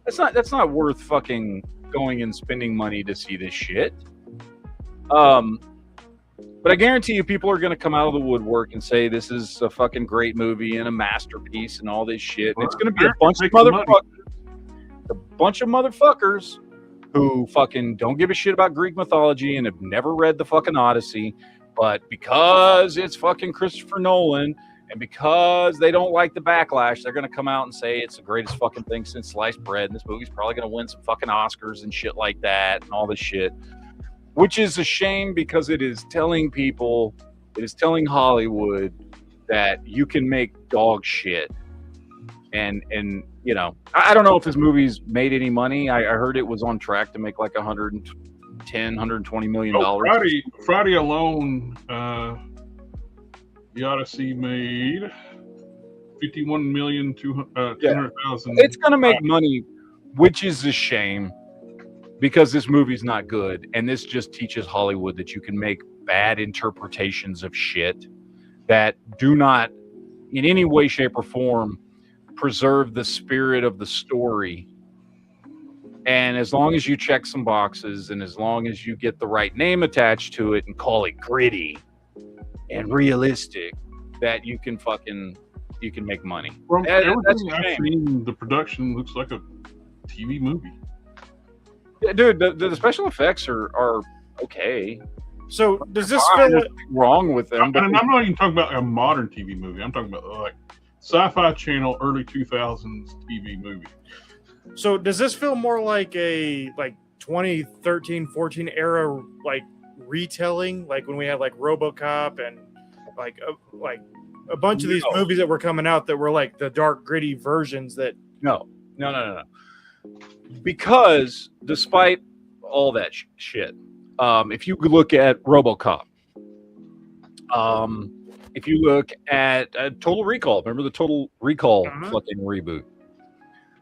That's not worth fucking going and spending money to see this shit. But I guarantee you, people are going to come out of the woodwork and say this is a fucking great movie and a masterpiece and all this shit. And it's going to be a bunch of motherfuckers who fucking don't give a shit about Greek mythology and have never read the fucking Odyssey. But because it's fucking Christopher Nolan and because they don't like the backlash, they're going to come out and say it's the greatest fucking thing since sliced bread. And this movie's probably going to win some fucking Oscars and shit like that and all this shit. Which is a shame because it is telling people, it is telling Hollywood that you can make dog shit. And you know, I don't know if this movie's made any money. I heard it was on track to make like $110, $120 million. Friday alone, the Odyssey made 51,200,000. It's going to make money, which is a shame. Because this movie's not good, and this just teaches Hollywood that you can make bad interpretations of shit that do not, in any way, shape, or form, preserve the spirit of the story. And as long as you check some boxes, and as long as you get the right name attached to it and call it gritty and realistic, that you can make money. From everything I've seen, the production looks like a TV movie. Yeah, dude, the special effects are okay. So does this feel wrong with them? And I'm not even talking about a modern TV movie. I'm talking about like Sci-Fi Channel early 2000s TV movie. So does this feel more like a 2013-14 era like retelling, like when we had like RoboCop and like a bunch of these movies that were coming out that were like the dark gritty versions that No. Because despite all that shit, if you look at RoboCop, if you look at Total Recall, remember the Total Recall fucking reboot?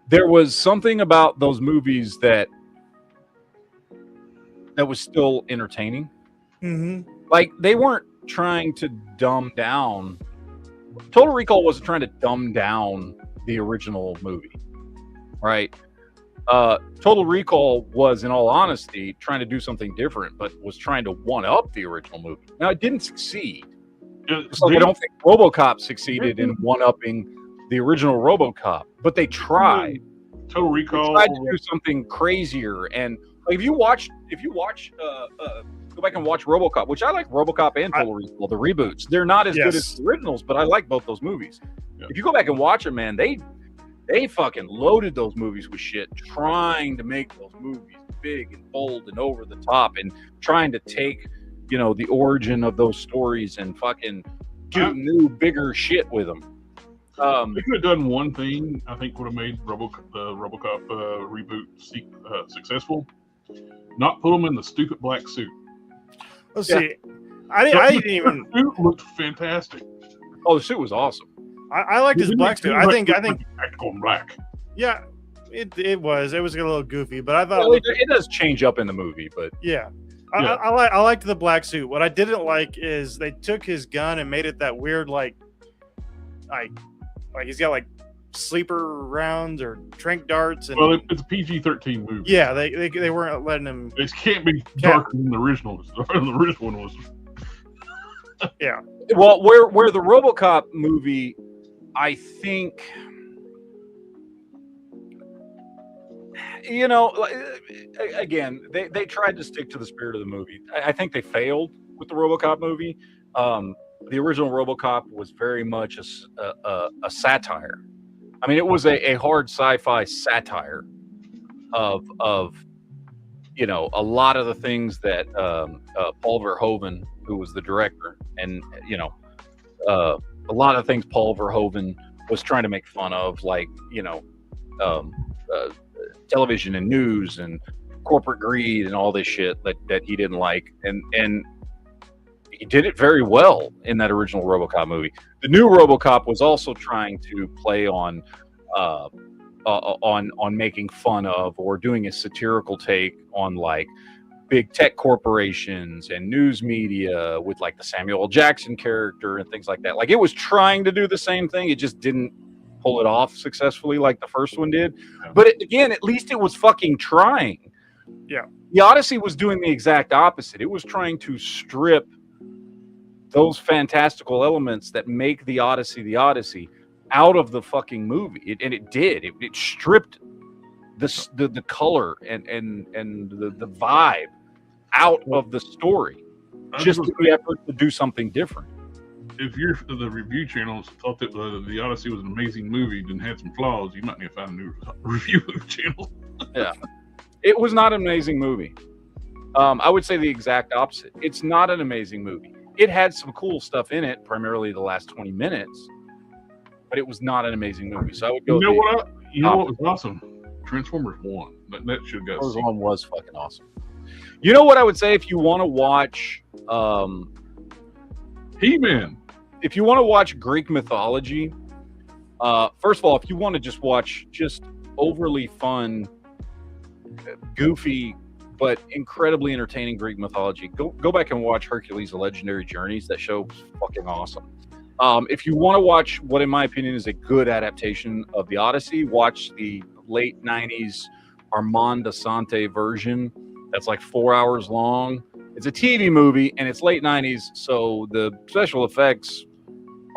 There was something about those movies that was still entertaining. Mm-hmm. Like, they weren't trying to dumb down. Total Recall wasn't trying to dumb down the original movie, right? Total Recall was, in all honesty, trying to do something different, but was trying to one-up the original movie. Now, it didn't succeed. I don't think RoboCop succeeded in one-upping the original RoboCop, but they tried. Total Recall tried to do something crazier, and like, if you watch, go back and watch RoboCop, which I like RoboCop and Total Recall, the reboots. They're not as good as the originals, but I like both those movies. Yeah. If you go back and watch them, man, they fucking loaded those movies with shit, trying to make those movies big and bold and over the top, and trying to take, the origin of those stories and fucking do new, bigger shit with them. They could have done one thing. I think would have made the RoboCop reboot successful. Not put them in the stupid black suit. Let's see. I didn't even. The suit looked fantastic. Oh, the suit was awesome. I liked his black suit. I think practical black. Yeah, it was a little goofy, but I thought it does change up in the movie. But yeah. I liked the black suit. What I didn't like is they took his gun and made it that weird like he's got like sleeper rounds or trank darts. And, well, it's a PG-13 movie. Yeah, they weren't letting him. It can't be darker than the original. The original one was. Yeah. Well, where the RoboCop movie, I think, again, they tried to stick to the spirit of the movie. I think they failed with the RoboCop movie. The original RoboCop was very much a satire. I mean, it was a hard sci-fi satire of a lot of the things that Paul Verhoeven, who was the director, and a lot of things Paul Verhoeven was trying to make fun of, like television and news and corporate greed and all this shit that he didn't like, and he did it very well in that original RoboCop movie. The new RoboCop was also trying to play on making fun of or doing a satirical take on like big tech corporations and news media with like the Samuel L. Jackson character and things like that. Like it was trying to do the same thing. It just didn't pull it off successfully like the first one did. But again, at least it was fucking trying. Yeah. The Odyssey was doing the exact opposite. It was trying to strip those fantastical elements that make the Odyssey out of the fucking movie. And it did. It stripped the color and the vibe out of the story, just in the effort to do something different. If the review channels thought that the Odyssey was an amazing movie and had some flaws, you might need to find a new review channel. Yeah, it was not an amazing movie. I would say the exact opposite. It's not an amazing movie. It had some cool stuff in it, primarily the last 20 minutes, but it was not an amazing movie. So I would go. You know what was awesome? Transformers 1. That should have got. Transformers 1 was fucking awesome. You know what I would say if you want to watch He-Man. If you want to watch Greek mythology, first of all, if you want to just watch just overly fun, goofy, but incredibly entertaining Greek mythology, go back and watch Hercules: The Legendary Journeys. That show's fucking awesome. If you want to watch what, in my opinion, is a good adaptation of the Odyssey, watch the late 90s Armand Assante version. That's like 4 hours long. It's a TV movie, and it's late 90s, so the special effects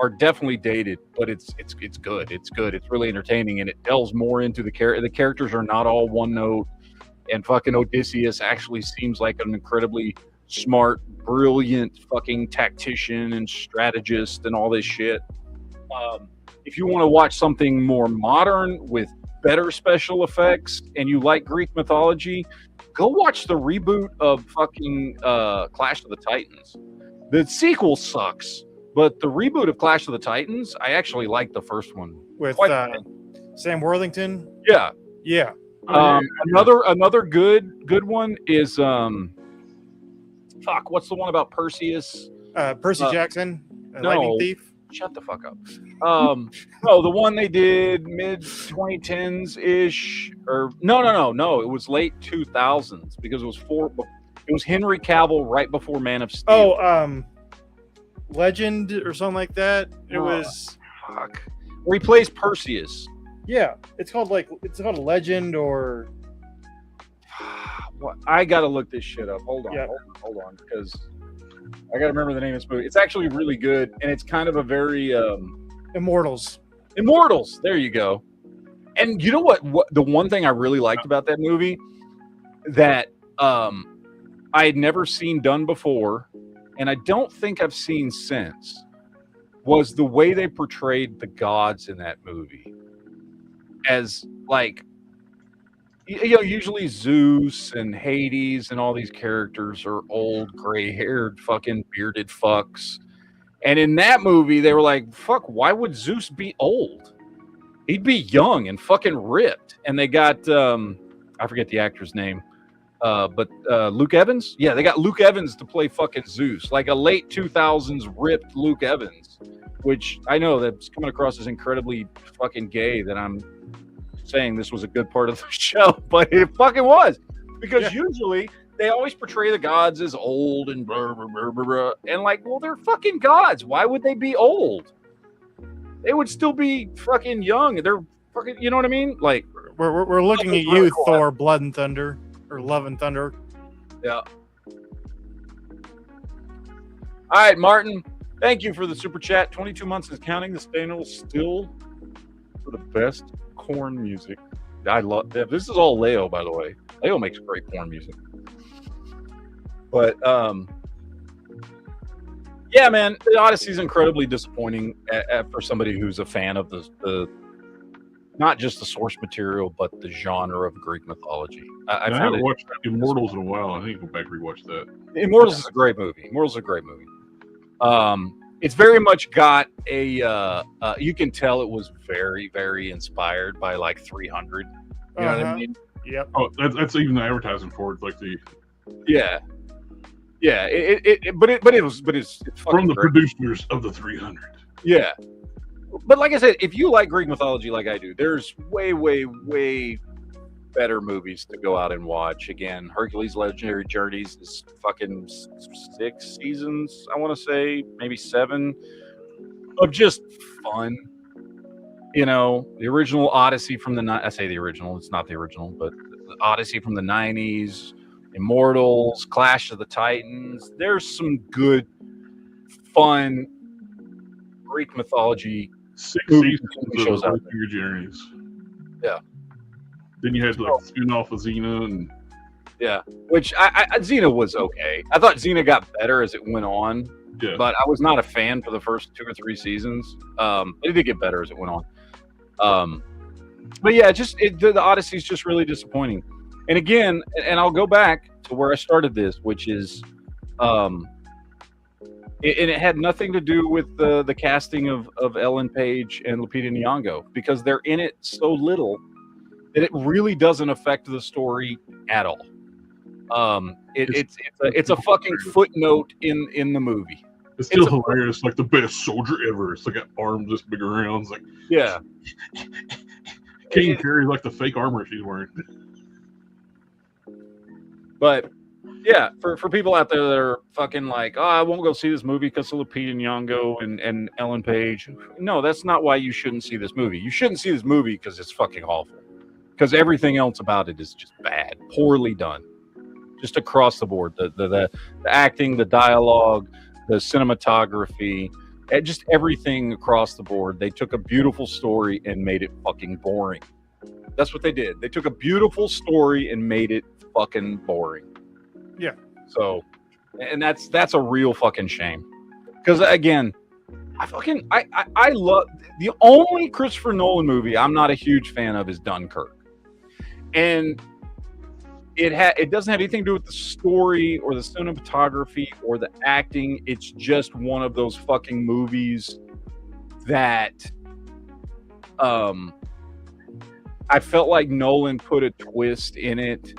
are definitely dated, but it's good. It's good. It's really entertaining, and it delves more into the character. The characters are not all one note, and fucking Odysseus actually seems like an incredibly smart, brilliant fucking tactician and strategist and all this shit. If you want to watch something more modern with better special effects and you like Greek mythology, go watch the reboot of fucking Clash of the Titans. The sequel sucks, but the reboot of Clash of the Titans, I actually like the first one. With Sam Worthington. Yeah. Yeah. Another good one is what's the one about Perseus? Percy Jackson, no, Lightning Thief. Shut the fuck up. No, the one they did mid 2010s ish, or no. It was late 2000s because it was Henry Cavill right before Man of Steel. Legend or something like that. It was where he plays Perseus. Yeah, it's called Legend or. What? I gotta look this shit up. Hold on, because I gotta remember the name of this movie. It's actually really good, and it's kind of a very Immortals. There you go. And you know what? The one thing I really liked about that movie that I had never seen done before, and I don't think I've seen since, was the way they portrayed the gods in that movie. As like, usually Zeus and Hades and all these characters are old, gray-haired, fucking bearded fucks. And in that movie, they were like, fuck, why would Zeus be old? He'd be young and fucking ripped. And they got, I forget the actor's name, but Luke Evans? Yeah, they got Luke Evans to play fucking Zeus. Like a late 2000s ripped Luke Evans, which I know that's coming across as incredibly fucking gay that I'm saying this was a good part of the show, but it fucking was, because usually they always portray the gods as old and blah, blah, blah, blah, blah. And like, well, they're fucking gods. Why would they be old? They would still be fucking young. They're fucking, you know what I mean? Like, we're looking at you, Thor, Blood and Thunder, or Love and Thunder. Yeah. All right, Martin, thank you for the super chat. 22 months is counting. The channel still for the best corn music. I love that. This is all Leo, by the way. Leo makes great corn music. But yeah, man, the Odyssey is incredibly disappointing for somebody who's a fan of the not just the source material, but the genre of Greek mythology. I haven't watched Immortals in a while. I need to go back and rewatch that. Immortals is a great movie. It's very much got a you can tell it was very, very inspired by like 300. You know what I mean? Yep. Oh, that's even the advertising for it. Like Yeah, it's From fucking the great. producers of the 300. Yeah, but like I said, if you like Greek mythology like I do, there's way better movies to go out and watch. Again, Hercules' Legendary Journeys is fucking 6 seasons, I want to say, maybe 7, of just fun. You know, the original Odyssey from I say the original, it's not the original, but the Odyssey from the 90s, Immortals, Clash of the Titans. There's some good, fun Greek mythology 6 movies seasons and of shows out Legendary Journeys. Yeah. Then you had like the spin-off of Xena and Yeah, which I Xena was okay. I thought Xena got better as it went on, yeah. but I was not a fan for the first 2 or 3 seasons. It did get better as it went on. But yeah, the Odyssey is just really disappointing. And again, and I'll go back to where I started this, which is, and it had nothing to do with the casting of Ellen Page and Lupita Nyong'o, because they're in it so little that it really doesn't affect the story at all. It's a fucking footnote in the movie. It's still hilarious, like the best soldier ever. It's like an arm this big around. It's like, Yeah. can't even carry like the fake armor she's wearing. But yeah, for people out there that are fucking like, oh, I won't go see this movie because of Lupita Nyong'o and Ellen Page. No, that's not why you shouldn't see this movie. You shouldn't see this movie because it's fucking awful. Because everything else about it is just bad, poorly done, just across the board. The acting, the dialogue, the cinematography, just everything across the board. They took a beautiful story and made it fucking boring. That's what they did. They took a beautiful story and made it fucking boring. Yeah. So, and that's a real fucking shame. Because again, I love the only Christopher Nolan movie I'm not a huge fan of is Dunkirk. And it doesn't have anything to do with the story or the cinematography or the acting. It's just one of those fucking movies that I felt like Nolan put a twist in it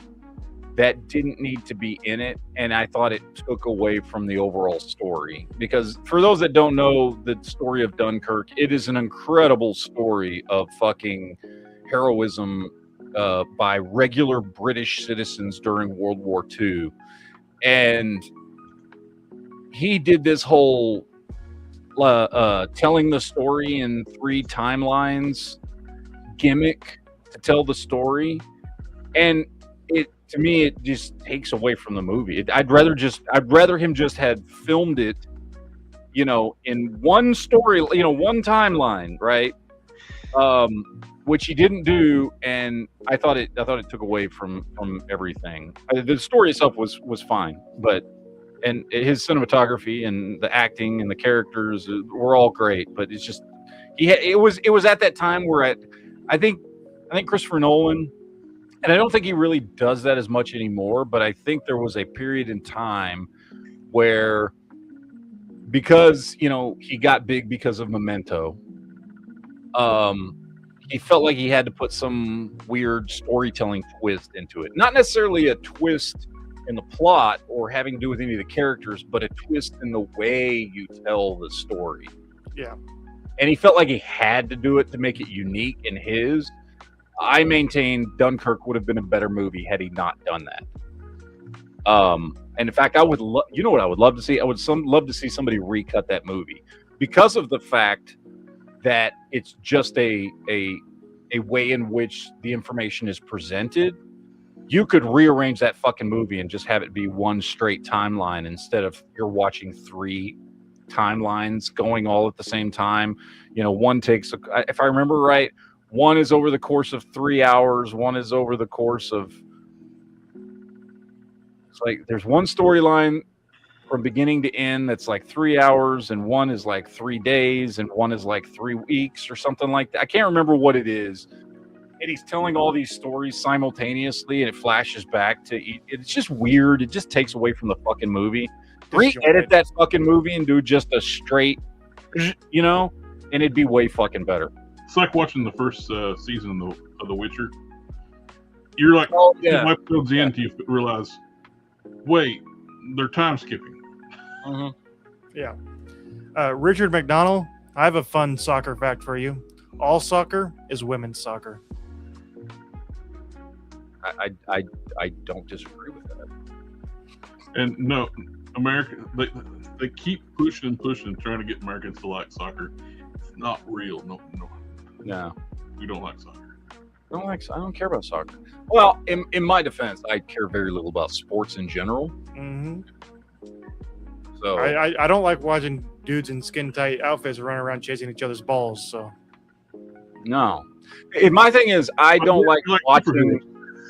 that didn't need to be in it, and I thought it took away from the overall story. Because for those that don't know the story of Dunkirk, it is an incredible story of fucking heroism by regular British citizens during World War II. And he did this whole telling the story in 3 timelines gimmick to tell the story. And to me, it just takes away from the movie. I'd rather him just had filmed it, in one story, one timeline, right? Which he didn't do, and I thought it took away from everything. The story itself was fine, and his cinematography and the acting and the characters were all great, but it's just it was at that time where I think Christopher Nolan, and I don't think he really does that as much anymore, but I think there was a period in time where, because he got big because of Memento, he felt like he had to put some weird storytelling twist into it. Not necessarily a twist in the plot or having to do with any of the characters, but a twist in the way you tell the story. Yeah. And he felt like he had to do it to make it unique in his. I maintain Dunkirk would have been a better movie had he not done that. And in fact, I would what I would love to see? I would love to see somebody recut that movie, because of the fact that it's just a way in which the information is presented. You could rearrange that fucking movie and just have it be one straight timeline instead of you're watching 3 timelines going all at the same time. One takes, if I remember right, one is over the course of 3 hours. One is over the course of, it's like there's one storyline from beginning to end that's like 3 hours, and one is like 3 days, and one is like 3 weeks or something like that. I can't remember what it is. And he's telling all these stories simultaneously, and it flashes back to it's just weird. It just takes away from the fucking movie. Re-edit that fucking movie and do just a straight, and it'd be way fucking better. It's like watching the first season of The Witcher. You're like, oh, yeah. 2 episodes in, you realize, wait, they're time skipping. Yeah. Richard McDonald, I have a fun soccer fact for you. All soccer is women's soccer. I don't disagree with that. And no, America, they keep pushing and pushing, trying to get Americans to like soccer. It's not real. No, we don't like soccer. I don't care about soccer. Well, in my defense, I care very little about sports in general. Mm-hmm. So I don't like watching dudes in skin tight outfits running around chasing each other's balls. So no. My thing is, I don't like watching.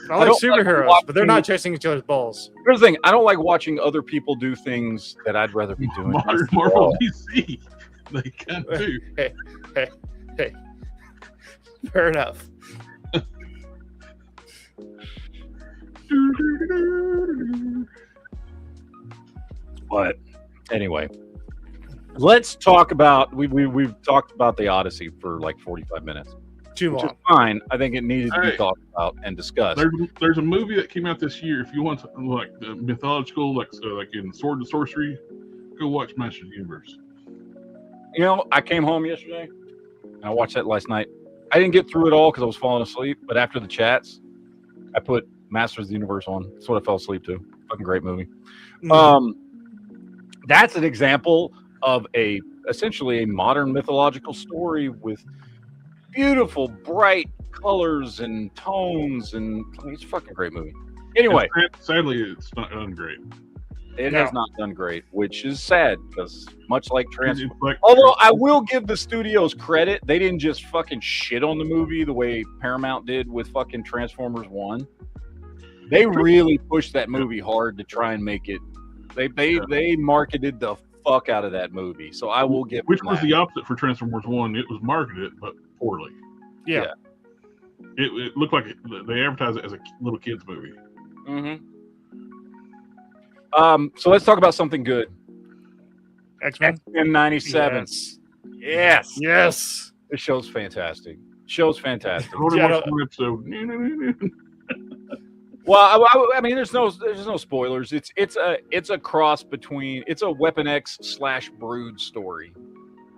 I like superheroes, watching, but they're not chasing each other's balls. Here's the thing: I don't like watching other people do things that I'd rather be doing. Marvel DC, they can too. Hey. Fair enough. But anyway, let's talk about we've talked about the Odyssey for like 45 minutes. Too which long. is fine. I think it needed to be talked about and discussed. There's a movie that came out this year. If you want to, like the mythological, like in Sword and Sorcery, go watch Masters of the Universe. You know, I came home yesterday and I watched that last night. I didn't get through it all because I was falling asleep. But after the chats, I put Masters of the Universe on. That's what I fell asleep to. Fucking great movie. Mm. That's an example of essentially a modern mythological story with beautiful, bright colors and tones, and it's a fucking great movie. Anyway, sadly, it's not done great. It has not done great, which is sad because much like Transformers. Like, Although I will give the studios credit, they didn't just fucking shit on the movie the way Paramount did with fucking Transformers 1. They really pushed that movie hard to try and make it. They marketed the fuck out of that movie, so I will give. Which was the opposite for Transformers 1. It was marketed, but poorly. Yeah. It looked like they advertised it as a little kids movie. Mm-hmm. So let's talk about something good. X-Men? X-Men 97. Yes. Yes. This show's fantastic. Show's fantastic. I only watched one episode. Well, I mean, there's no spoilers. It's a cross between. It's a Weapon X / Brood story,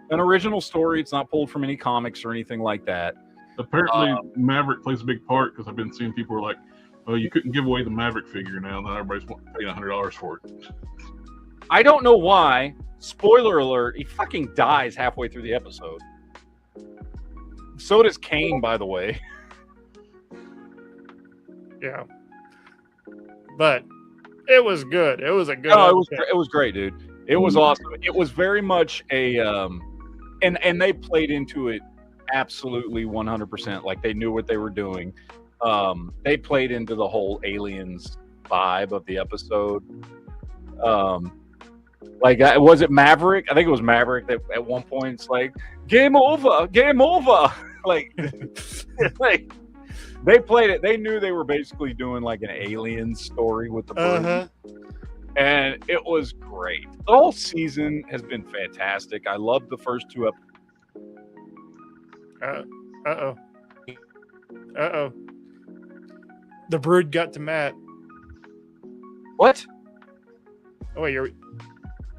an original story. It's not pulled from any comics or anything like that. Apparently, Maverick plays a big part because I've been seeing people are like, "Oh, you couldn't give away the Maverick figure now. Now everybody's paying $100 for it." I don't know why. Spoiler alert: he fucking dies halfway through the episode. So does Kane, by the way. Yeah. But it was good. It was a good. No, it was great, dude. It was awesome. It was very much a and they played into it absolutely 100%. Like they knew what they were doing. They played into the whole aliens vibe of the episode. Like was it Maverick? I think it was Maverick that at one point it's like game over. Like they played it. They knew they were basically doing like an alien story with the Brood. And it was great. The whole season has been fantastic. I loved the first two Uh-oh. The Brood got to Matt. What? Oh wait,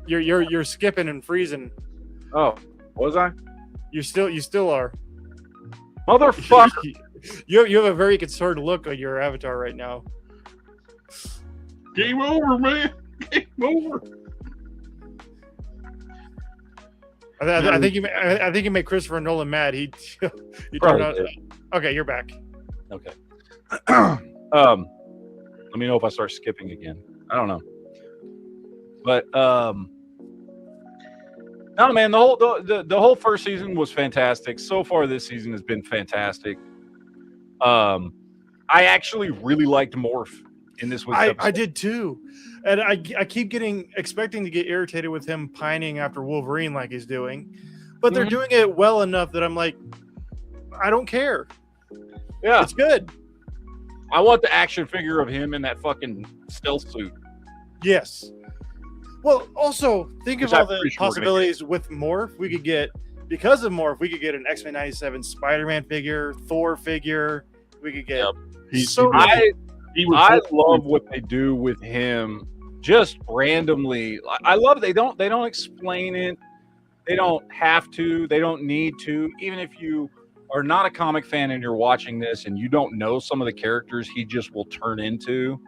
you're skipping and freezing. Oh, was I? You still are. Motherfucker. You have a very concerned look on your avatar right now. Game over, man. Game over. I think you made Christopher Nolan mad. He turned out. Okay, you're back. Okay. Let me know if I start skipping again. I don't know. But no, man, the whole first season was fantastic. So far, this season has been fantastic. I actually really liked Morph in this week's episode. I did too, and I keep expecting to get irritated with him pining after Wolverine like he's doing, but they're doing it well enough that I'm like, I don't care. Yeah, it's good. I want the action figure of him in that fucking stealth suit. Yes. Well, also think of all the possibilities with Morph. We could get, because of Morph, we could get an X-Men 97 Spider-Man figure, Thor figure. We could get I love what they do with him just randomly. I love they don't explain it. They don't have to. They don't need to. Even if you are not a comic fan and you're watching this and you don't know some of the characters he just will turn into,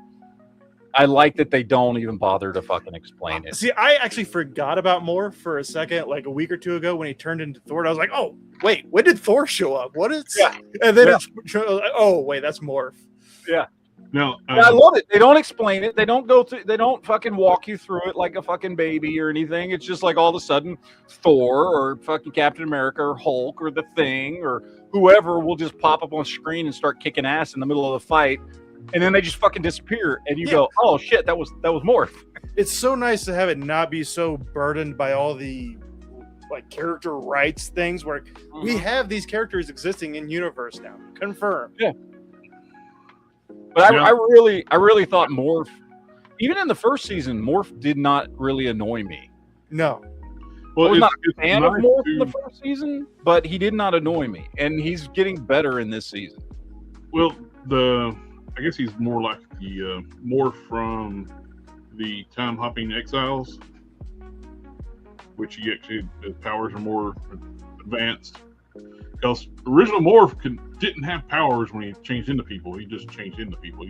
I like that they don't even bother to fucking explain it. See, I actually forgot about Morph for a second, like a week or two ago when he turned into Thor. I was like, oh, wait, when did Thor show up? What is? Yeah. And then it's, oh, wait, that's Morph. Yeah. Now, I love it. They don't explain it. They don't go through. They don't fucking walk you through it like a fucking baby or anything. It's just like all of a sudden, Thor or fucking Captain America or Hulk or the Thing or whoever will just pop up on screen and start kicking ass in the middle of the fight, and then they just fucking disappear, and you go, "Oh shit, that was Morph." It's so nice to have it not be so burdened by all the like character rights things where we have these characters existing in universe now, confirmed. Yeah. But I really thought Morph, even in the first season, Morph did not really annoy me. No. Well, I was not a fan of nice Morph to- in the first season, but he did not annoy me, and he's getting better in this season. Well, I guess he's more like the Morph from the Time Hopping Exiles, which he actually his powers are more advanced. Because original Morph didn't have powers when he changed into people. He just changed into people.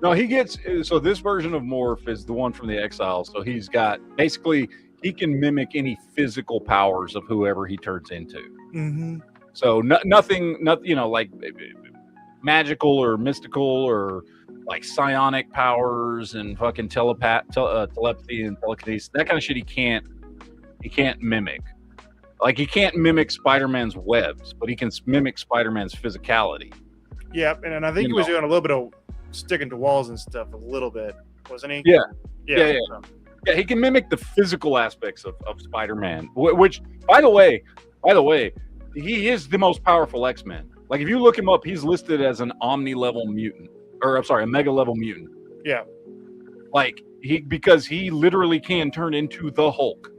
No, he gets so this version of Morph is the one from the Exiles. So he's got basically he can mimic any physical powers of whoever he turns into. Mm-hmm. So nothing, like magical or mystical or like psionic powers and fucking telepathy and telekinesis. That kind of shit he can't mimic. Like he can't mimic Spider-Man's webs, but he can mimic Spider-Man's physicality. Yeah, and I think he was doing a little bit of sticking to walls and stuff a little bit, wasn't he? Yeah. Yeah. Yeah, he can mimic the physical aspects of Spider-Man, which, by the way, he is the most powerful X-Men. Like, if you look him up, he's listed as an Omni-level mutant, a Mega-level mutant. Yeah. Like, because he literally can turn into the Hulk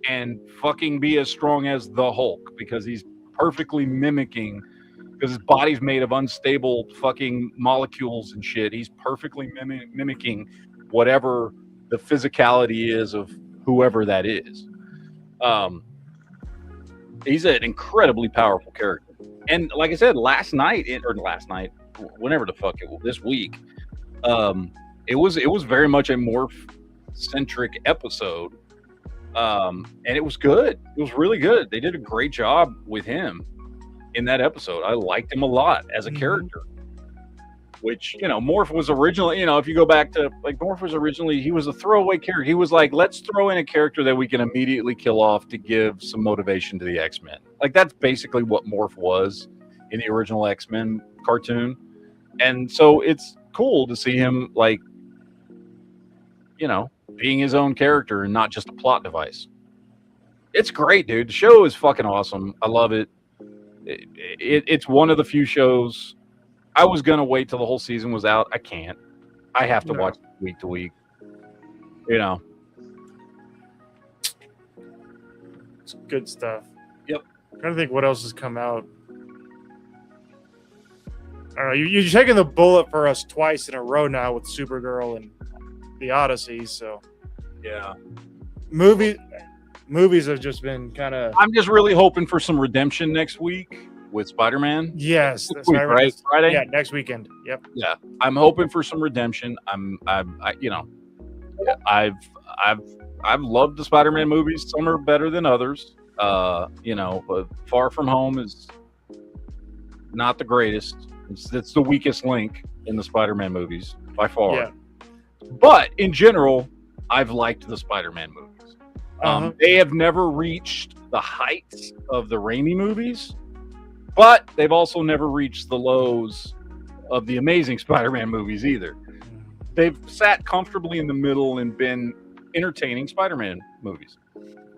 and fucking be as strong as the Hulk because he's perfectly mimicking, because his body's made of unstable fucking molecules and shit. He's perfectly mimicking whatever the physicality is of whoever that is. He's an incredibly powerful character. And like I said, whenever the fuck this week, it was very much a Morph-centric episode. And it was good. It was really good. They did a great job with him in that episode. I liked him a lot as a character. Which, Morph was originally, if you go back to, like, Morph was originally, he was a throwaway character. He was like, let's throw in a character that we can immediately kill off to give some motivation to the X-Men. Like, that's basically what Morph was in the original X-Men cartoon. And so it's cool to see him, like, being his own character and not just a plot device. It's great, dude. The show is fucking awesome. I love it. It's one of the few shows. I was gonna wait till the whole season was out. I can't. I have to watch it week to week. It's good stuff. Yep. I'm trying to think what else has come out. I don't know. You're taking the bullet for us twice in a row now with Supergirl and the Odyssey. So Yeah. movies have just been kind of. I'm just really hoping for some redemption next week with Spider-Man. Yes, Next week, right? Friday. Yeah, next weekend. Yep. Yeah, I'm hoping for some redemption. I've loved the Spider-Man movies. Some are better than others. But Far From Home is not the greatest. It's the weakest link in the Spider-Man movies by far. Yeah. But in general, I've liked the Spider-Man movies. They have never reached the heights of the Raimi movies, but they've also never reached the lows of the Amazing Spider-Man movies either. They've sat comfortably in the middle and been entertaining Spider-Man movies.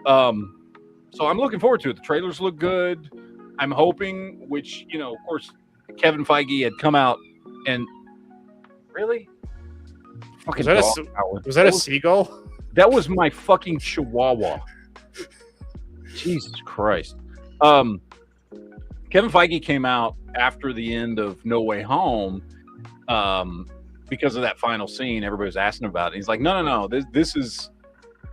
So I'm looking forward to it. The trailers look good. I'm hoping, which, of course, Kevin Feige had come out and really? Fucking was that a seagull? That was my fucking chihuahua. Jesus Christ. Kevin Feige came out after the end of No Way Home because of that final scene, everybody was asking about it. He's like, no. This is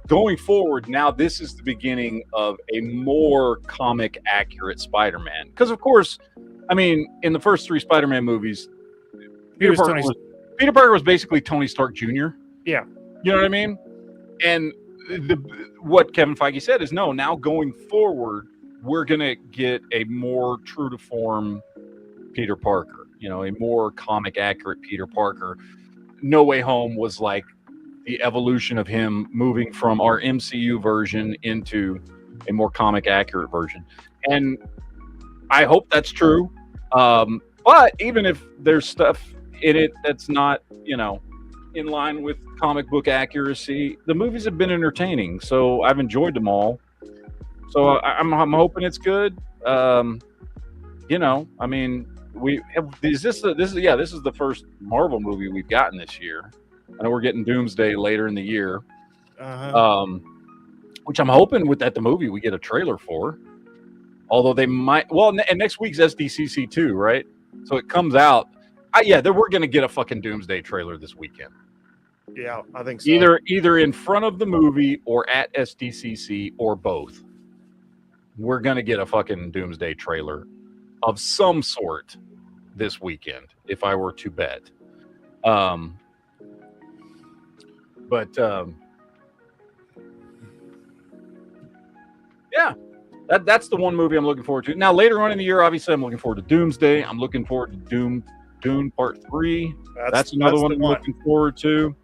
going forward. Now this is the beginning of a more comic accurate Spider-Man. Because of course, I mean, in the first 3 Spider-Man movies, Peter Parker was basically Tony Stark Jr. Yeah. You know what I mean? And what Kevin Feige said is, no, now going forward, we're going to get a more true to form Peter Parker, you know, a more comic accurate Peter Parker. No Way Home was like the evolution of him moving from our MCU version into a more comic accurate version. And I hope that's true. But even if there's stuff in it that's not, you know, in line with comic book accuracy, the movies have been entertaining, so I've enjoyed them all. So I'm hoping it's good. You know, I mean, this is the first Marvel movie we've gotten this year. I know we're getting Doomsday later in the year, which I'm hoping with the movie we get a trailer for. Although they might, and next week's SDCC 2, right? So it comes out. We're going to get a fucking Doomsday trailer this weekend. Yeah, I think so. Either in front of the movie or at SDCC or both. We're going to get a fucking Doomsday trailer of some sort this weekend, if I were to bet. Yeah. That's the one movie I'm looking forward to. Now, later on in the year, obviously, I'm looking forward to Doomsday. I'm looking forward to Dune Part 3. That's another one I'm looking forward to.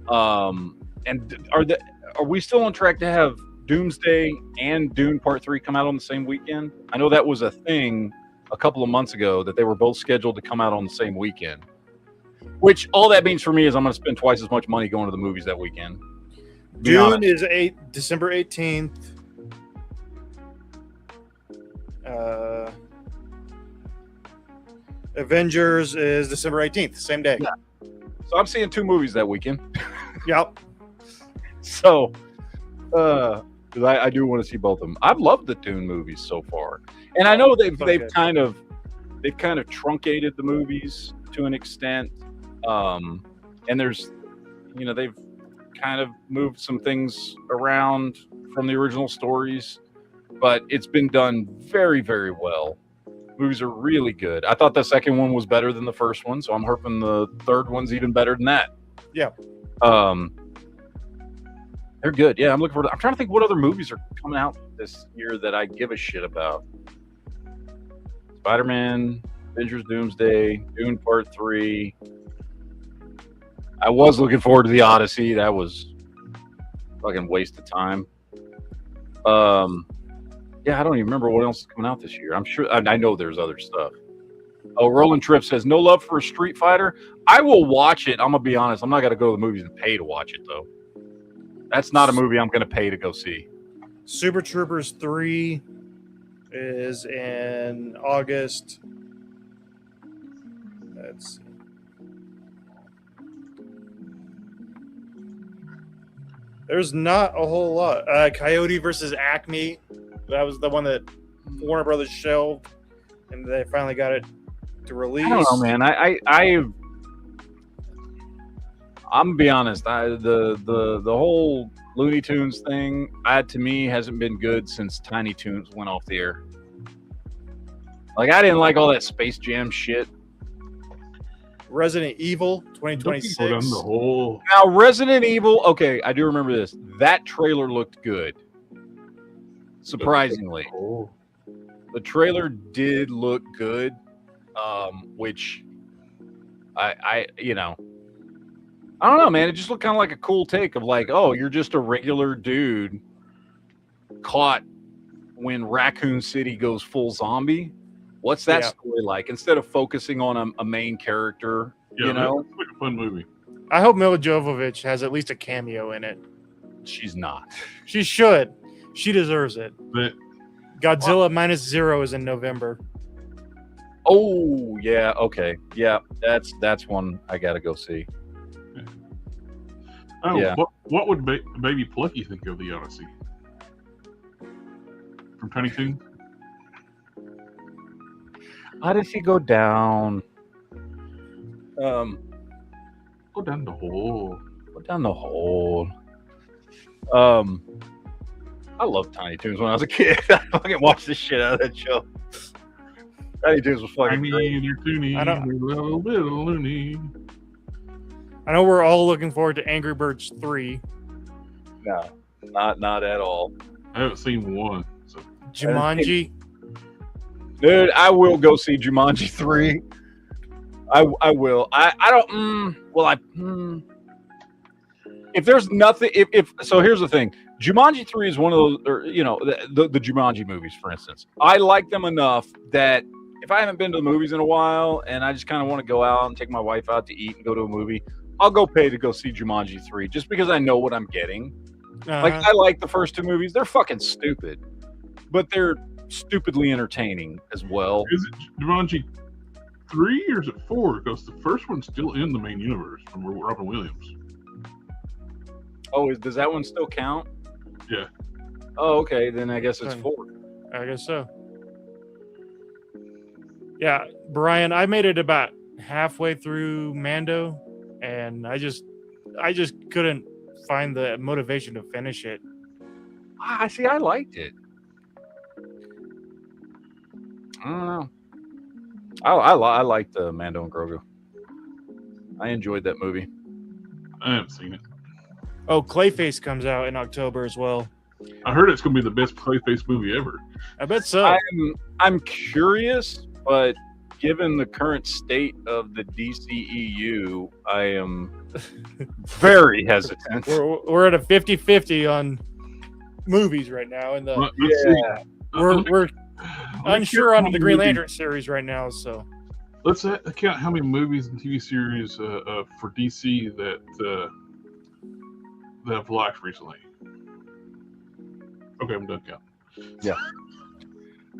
And are we still on track to have Doomsday and Dune Part 3 come out on the same weekend? I know that was a thing a couple of months ago that they were both scheduled to come out on the same weekend. Which all that means for me is I'm going to spend twice as much money going to the movies that weekend. Dune is December 18th. Avengers is December 18th, same day. Yeah. So I'm seeing 2 movies that weekend. Yep. So, I do want to see both of them. I've loved the Dune movies so far, and I know they've kind of truncated the movies to an extent. And there's, you know, they've kind of moved some things around from the original stories, but it's been done very, very well. Movies are really good. I thought the second one was better than the first one, so I'm hoping the third one's even better than that. Yeah. They're good. Yeah, I'm looking forward to. I'm trying to think what other movies are coming out this year that I give a shit about. Spider-Man, Avengers Doomsday, Dune Part 3. I was looking forward to The Odyssey. That was fucking waste of time. Yeah, I don't even remember what else is coming out this year. I'm sure I know there's other stuff. Oh, Roland Tripp says no love for a Street Fighter. I will watch it. I'm gonna be honest. I'm not gonna go to the movies and pay to watch it though. That's not a movie I'm gonna pay to go see. Super Troopers 3 is in August. Let's see. There's not a whole lot. Coyote versus Acme. That was the one that Warner Brothers shelved, and they finally got it to release. I don't know, man. I'm gonna be honest. The whole Looney Tunes thing, to me, hasn't been good since Tiny Toons went off the air. Like, I didn't like all that Space Jam shit. Resident Evil 2026. Now, Resident Evil. Okay, I do remember this. That trailer looked good. Surprisingly, the trailer did look good, which I you know, I don't know, man. It just looked kind of like a cool take of like, oh, you're just a regular dude caught when Raccoon City goes full zombie. What's that story like? Instead of focusing on a main character, you know, it's like a fun movie. I hope Mila Jovovich has at least a cameo in it. She's not. She should. She deserves it. Godzilla -0 is in November. Oh yeah, okay, yeah, that's one I gotta go see. Oh, yeah. What would Baby Plucky think of the Odyssey from Tiny Toons? How does he go down? Go down the hole. Go down the hole. I loved Tiny Toons when I was a kid. I fucking watched the shit out of that show. Tiny Toons was I fucking great. mean, you're toony, I don't- little loony. I know we're all looking forward to Angry Birds 3. No, not at all. I haven't seen one. So Jumanji. Dude, I will go see Jumanji 3. I will. I don't. If there's nothing, if so, here's the thing. Jumanji 3 is one of those, or, you know, the Jumanji movies, for instance. I like them enough that if I haven't been to the movies in a while and I just kind of want to go out and take my wife out to eat and go to a movie, I'll go pay to go see Jumanji 3 just because I know what I'm getting. Like, I like the first two movies. They're fucking stupid, but they're stupidly entertaining as well. is it Jumanji 3 or is it 4? Because the first one's still in the main universe from Robin Williams. Oh, does that one still count? Yeah. Oh, okay. Then I guess it's 4. I guess so. Yeah, Brian, I made it about halfway through Mando, and I just couldn't find the motivation to finish it. I see. I liked it. I don't know. I liked Mando and Grogu. I enjoyed that movie. I haven't seen it. Oh, Clayface comes out in October as well. I heard it's going to be the best Clayface movie ever. I bet so. I'm curious, but given the current state of the DCEU, I am very hesitant. We're at a 50-50 on movies right now, and Let's see. we're unsure on the Green Movie. Lantern series right now. So Let's count how many movies and TV series for DC that have liked recently. Okay, I'm done counting.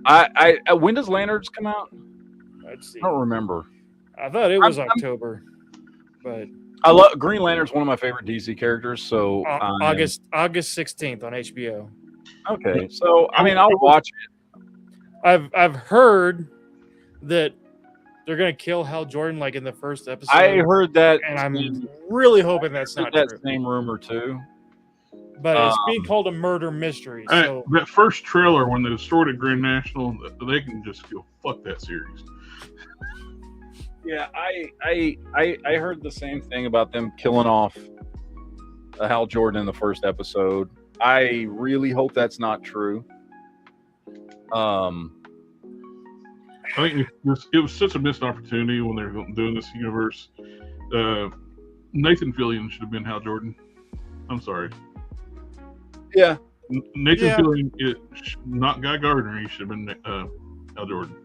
I when does Lanterns come out? let's see. I don't remember. I thought it was I'm- October, but I love Green Lantern's one of my favorite DC characters. So August 16th on HBO. Okay, so I mean, I'll watch it. I've heard that they're gonna kill Hal Jordan like in the first episode. I heard that, and I'm really hoping that's not that true. same rumor too. But it's being called a murder mystery. Hey, So that first trailer when they destroyed Grand National, they can just go fuck that series. Yeah, I heard the same thing about them killing off Hal Jordan in the first episode. I really hope that's not true. I think it was such a missed opportunity when they were doing this universe. Nathan Fillion should have been Hal Jordan. I'm sorry. Yeah, Nathan Yeah. Fillion, not Guy Gardner. He should have been Hal Jordan.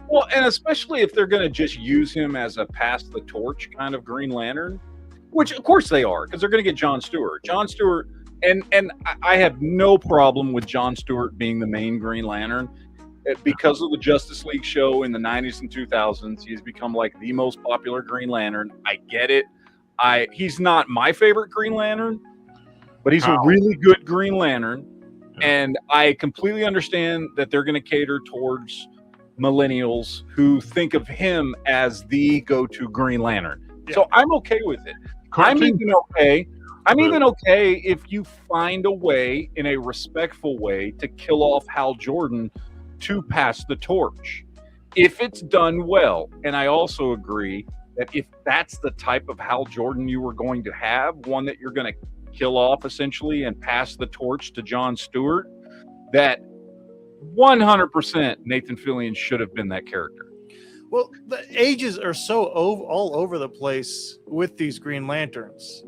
well, and especially if they're going to just use him as a pass the torch kind of Green Lantern, which of course they are, because they're going to get Jon Stewart. Jon Stewart, and I have no problem with Jon Stewart being the main Green Lantern. Because of the Justice League show in the 90s and 2000s, he's become like the most popular Green Lantern. I get it. He's not my favorite Green Lantern, but he's a really good Green Lantern. And I completely understand that they're going to cater towards millennials who think of him as the go-to Green Lantern. Yeah. So I'm okay with it. I'm even okay if you find a way, in a respectful way, to kill off Hal Jordan to pass the torch, if it's done well. And I also agree that if that's the type of Hal Jordan you were going to have, one that you're going to kill off essentially and pass the torch to Jon Stewart, that 100% Nathan Fillion should have been that character. well, the ages are so all over the place with these Green Lanterns.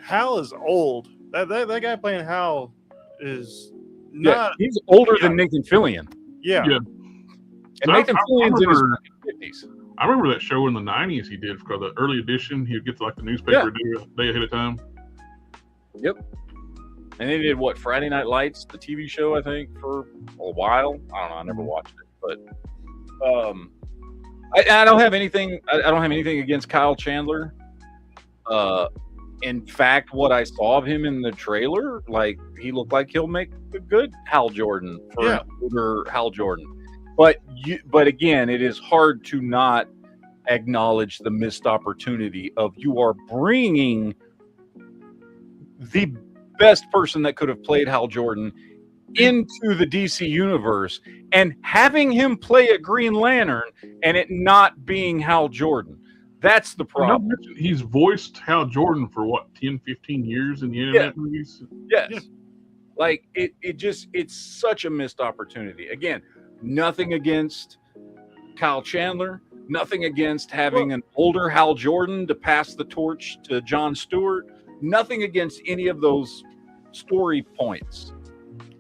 Hal is old. That guy playing Hal is not. He's older than Nathan Fillion. Yeah. Yeah. And Nathan Fillion's in his remember- 50s. I remember that show in the 90s he did for the early edition. He would get to like the newspaper a day ahead of time. Yep. And they did what, Friday Night Lights, the TV show, I think, for a while. I don't know. I never watched it, but I don't have anything. I don't have anything against Kyle Chandler. In fact, what I saw of him in the trailer, like, he looked like he'll make a good Hal Jordan for an older Hal Jordan. But again, it is hard to not acknowledge the missed opportunity of you are bringing the best person that could have played Hal Jordan into the DC universe and having him play a Green Lantern and it not being Hal Jordan. That's the problem. He's voiced Hal Jordan for what, 10, 15 years in the internet movies? Yes. Yeah. Like it's such a missed opportunity. Again, nothing against Kyle Chandler, nothing against having an older Hal Jordan to pass the torch to John Stewart, nothing against any of those story points.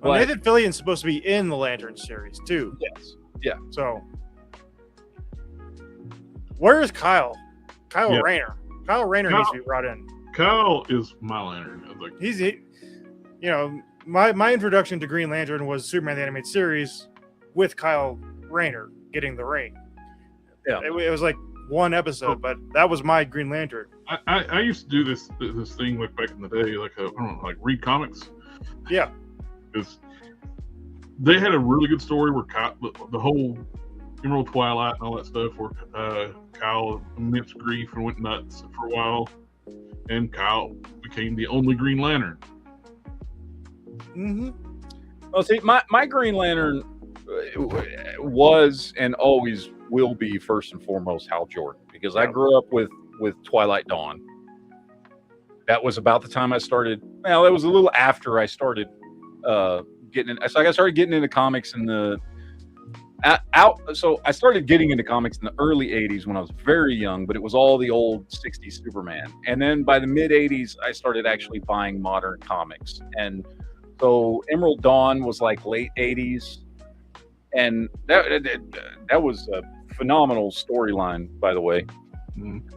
Well, Nathan Fillion's supposed to be in the Lantern series too. Yes. Yeah. So where is Kyle? Kyle Rayner. Kyle Rayner needs to be brought in. Kyle is my Lantern. Like, my introduction to Green Lantern was Superman the Animated Series with Kyle Rayner getting the ring. Yeah. It was like one episode, but that was my Green Lantern. I used to do this thing like back in the day, like I don't know, like read comics. Yeah. Because they had a really good story where Kyle, the whole Emerald Twilight and all that stuff, where Kyle immense grief and went nuts for a while, and Kyle became the only Green Lantern. Mm-hmm. Well, see, my Green Lantern was and always will be first and foremost Hal Jordan, because I grew up with Twilight Dawn. That was about the time I started. Well, it was a little after I started getting in. So I started getting into comics in the So I started getting into comics in the early 80s when I was very young, but it was all the old 60s Superman. And then by the mid 80s, I started actually buying modern comics. And so Emerald Dawn was like late 80s. And that was a phenomenal storyline, by the way.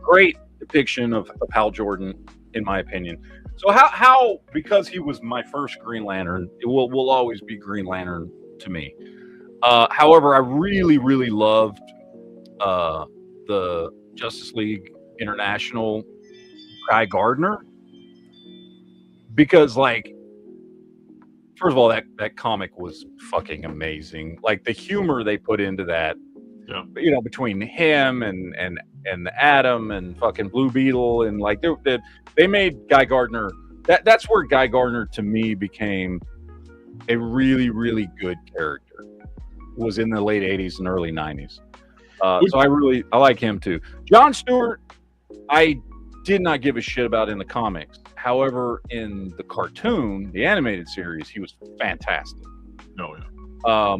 Great depiction of Hal Jordan, in my opinion. So how because he was my first Green Lantern, it will always be Green Lantern to me. However, I really, really loved the Justice League International Guy Gardner, because, like, first of all, that comic was fucking amazing. Like, the humor they put into that, between him and Adam and fucking Blue Beetle, and like they made Guy Gardner. That's where Guy Gardner to me became a really, really good character. Was in the late 80s and early 90s. So I like him too. John Stewart, I did not give a shit about in the comics. However, in the cartoon, the animated series, he was fantastic. Oh, yeah.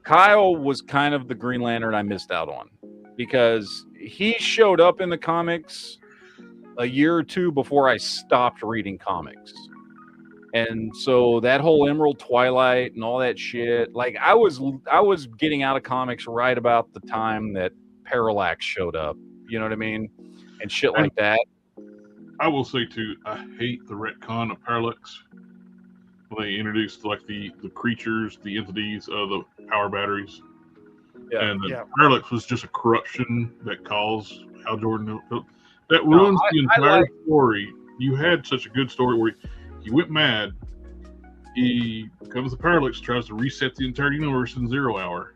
Kyle was kind of the Green Lantern I missed out on, because he showed up in the comics a year or two before I stopped reading comics. And so that whole Emerald Twilight and all that shit, like I was getting out of comics right about the time that Parallax showed up. You know what I mean? And shit like that. I will say too, I hate the retcon of Parallax when they introduced like the creatures, the entities of the power batteries. Yeah. And Parallax was just a corruption that caused Hal Jordan. That ruins the entire story. You had such a good story where he went mad. He becomes the Parallax, tries to reset the entire universe in 0 hour.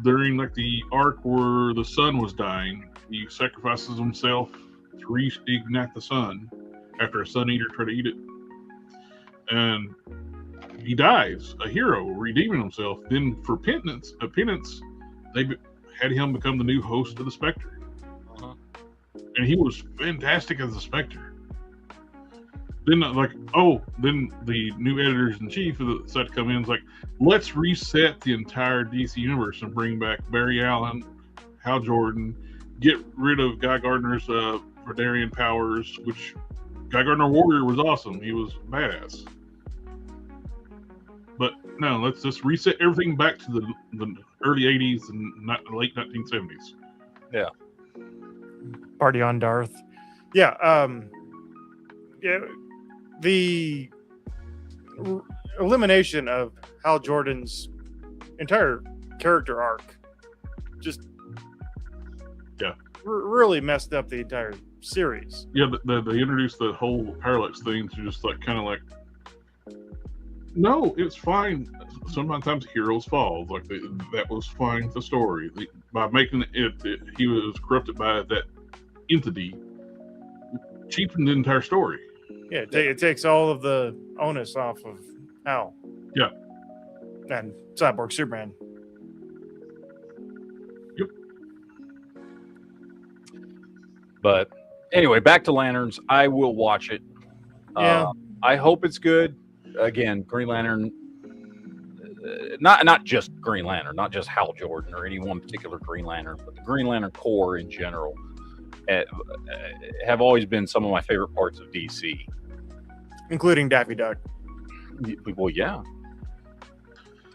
During like the arc where the sun was dying, he sacrifices himself to reignite the sun after a sun eater tried to eat it. And he dies, a hero, redeeming himself. Then for penance, they had him become the new host of the Spectre. And he was fantastic as the Spectre. Then then the new editors-in-chief decided to come in and was like, let's reset the entire DC universe and bring back Barry Allen, Hal Jordan, get rid of Guy Gardner's Verdarian powers, which Guy Gardner Warrior was awesome. He was badass. But no, let's just reset everything back to the early 80s and late 1970s. Yeah. Party on Darth. The elimination of Hal Jordan's entire character arc just really messed up the entire series. Yeah, they introduced the whole Parallax thing to just like kind of like No, it's fine. Sometimes heroes fall. Like that was fine with the story. By making he was corrupted by that entity, cheapened the entire story. Yeah, it takes all of the onus off of Hal. Yeah. And Cyborg Superman. Yep. But anyway, back to Lanterns. I will watch it. Yeah. I hope it's good. Again, Green Lantern, not just Green Lantern, not just Hal Jordan or any one particular Green Lantern, but the Green Lantern Corps in general have always been some of my favorite parts of DC. Including Daffy Duck. Well, yeah.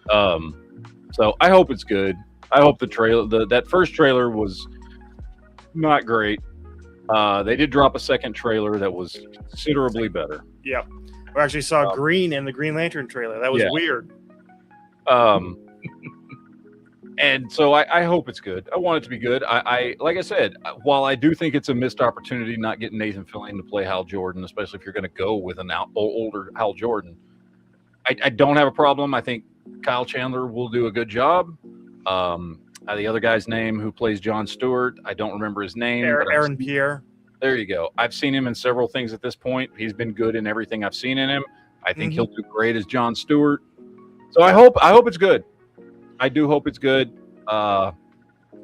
So I hope it's good. I hope the trailer, that first trailer was not great. They did drop a second trailer that was considerably better. Yep. We actually saw green in the Green Lantern trailer. That was weird. And so I hope it's good. I want it to be good. I like I said, while I do think it's a missed opportunity not getting Nathan Fillion to play Hal Jordan, especially if you're going to go with an older Hal Jordan, I don't have a problem. I think Kyle Chandler will do a good job. The other guy's name who plays Jon Stewart, I don't remember his name. Aaron Pierre. There you go. I've seen him in several things at this point. He's been good in everything I've seen in him. I think he'll do great as Jon Stewart. So I hope it's good. I do hope it's good. And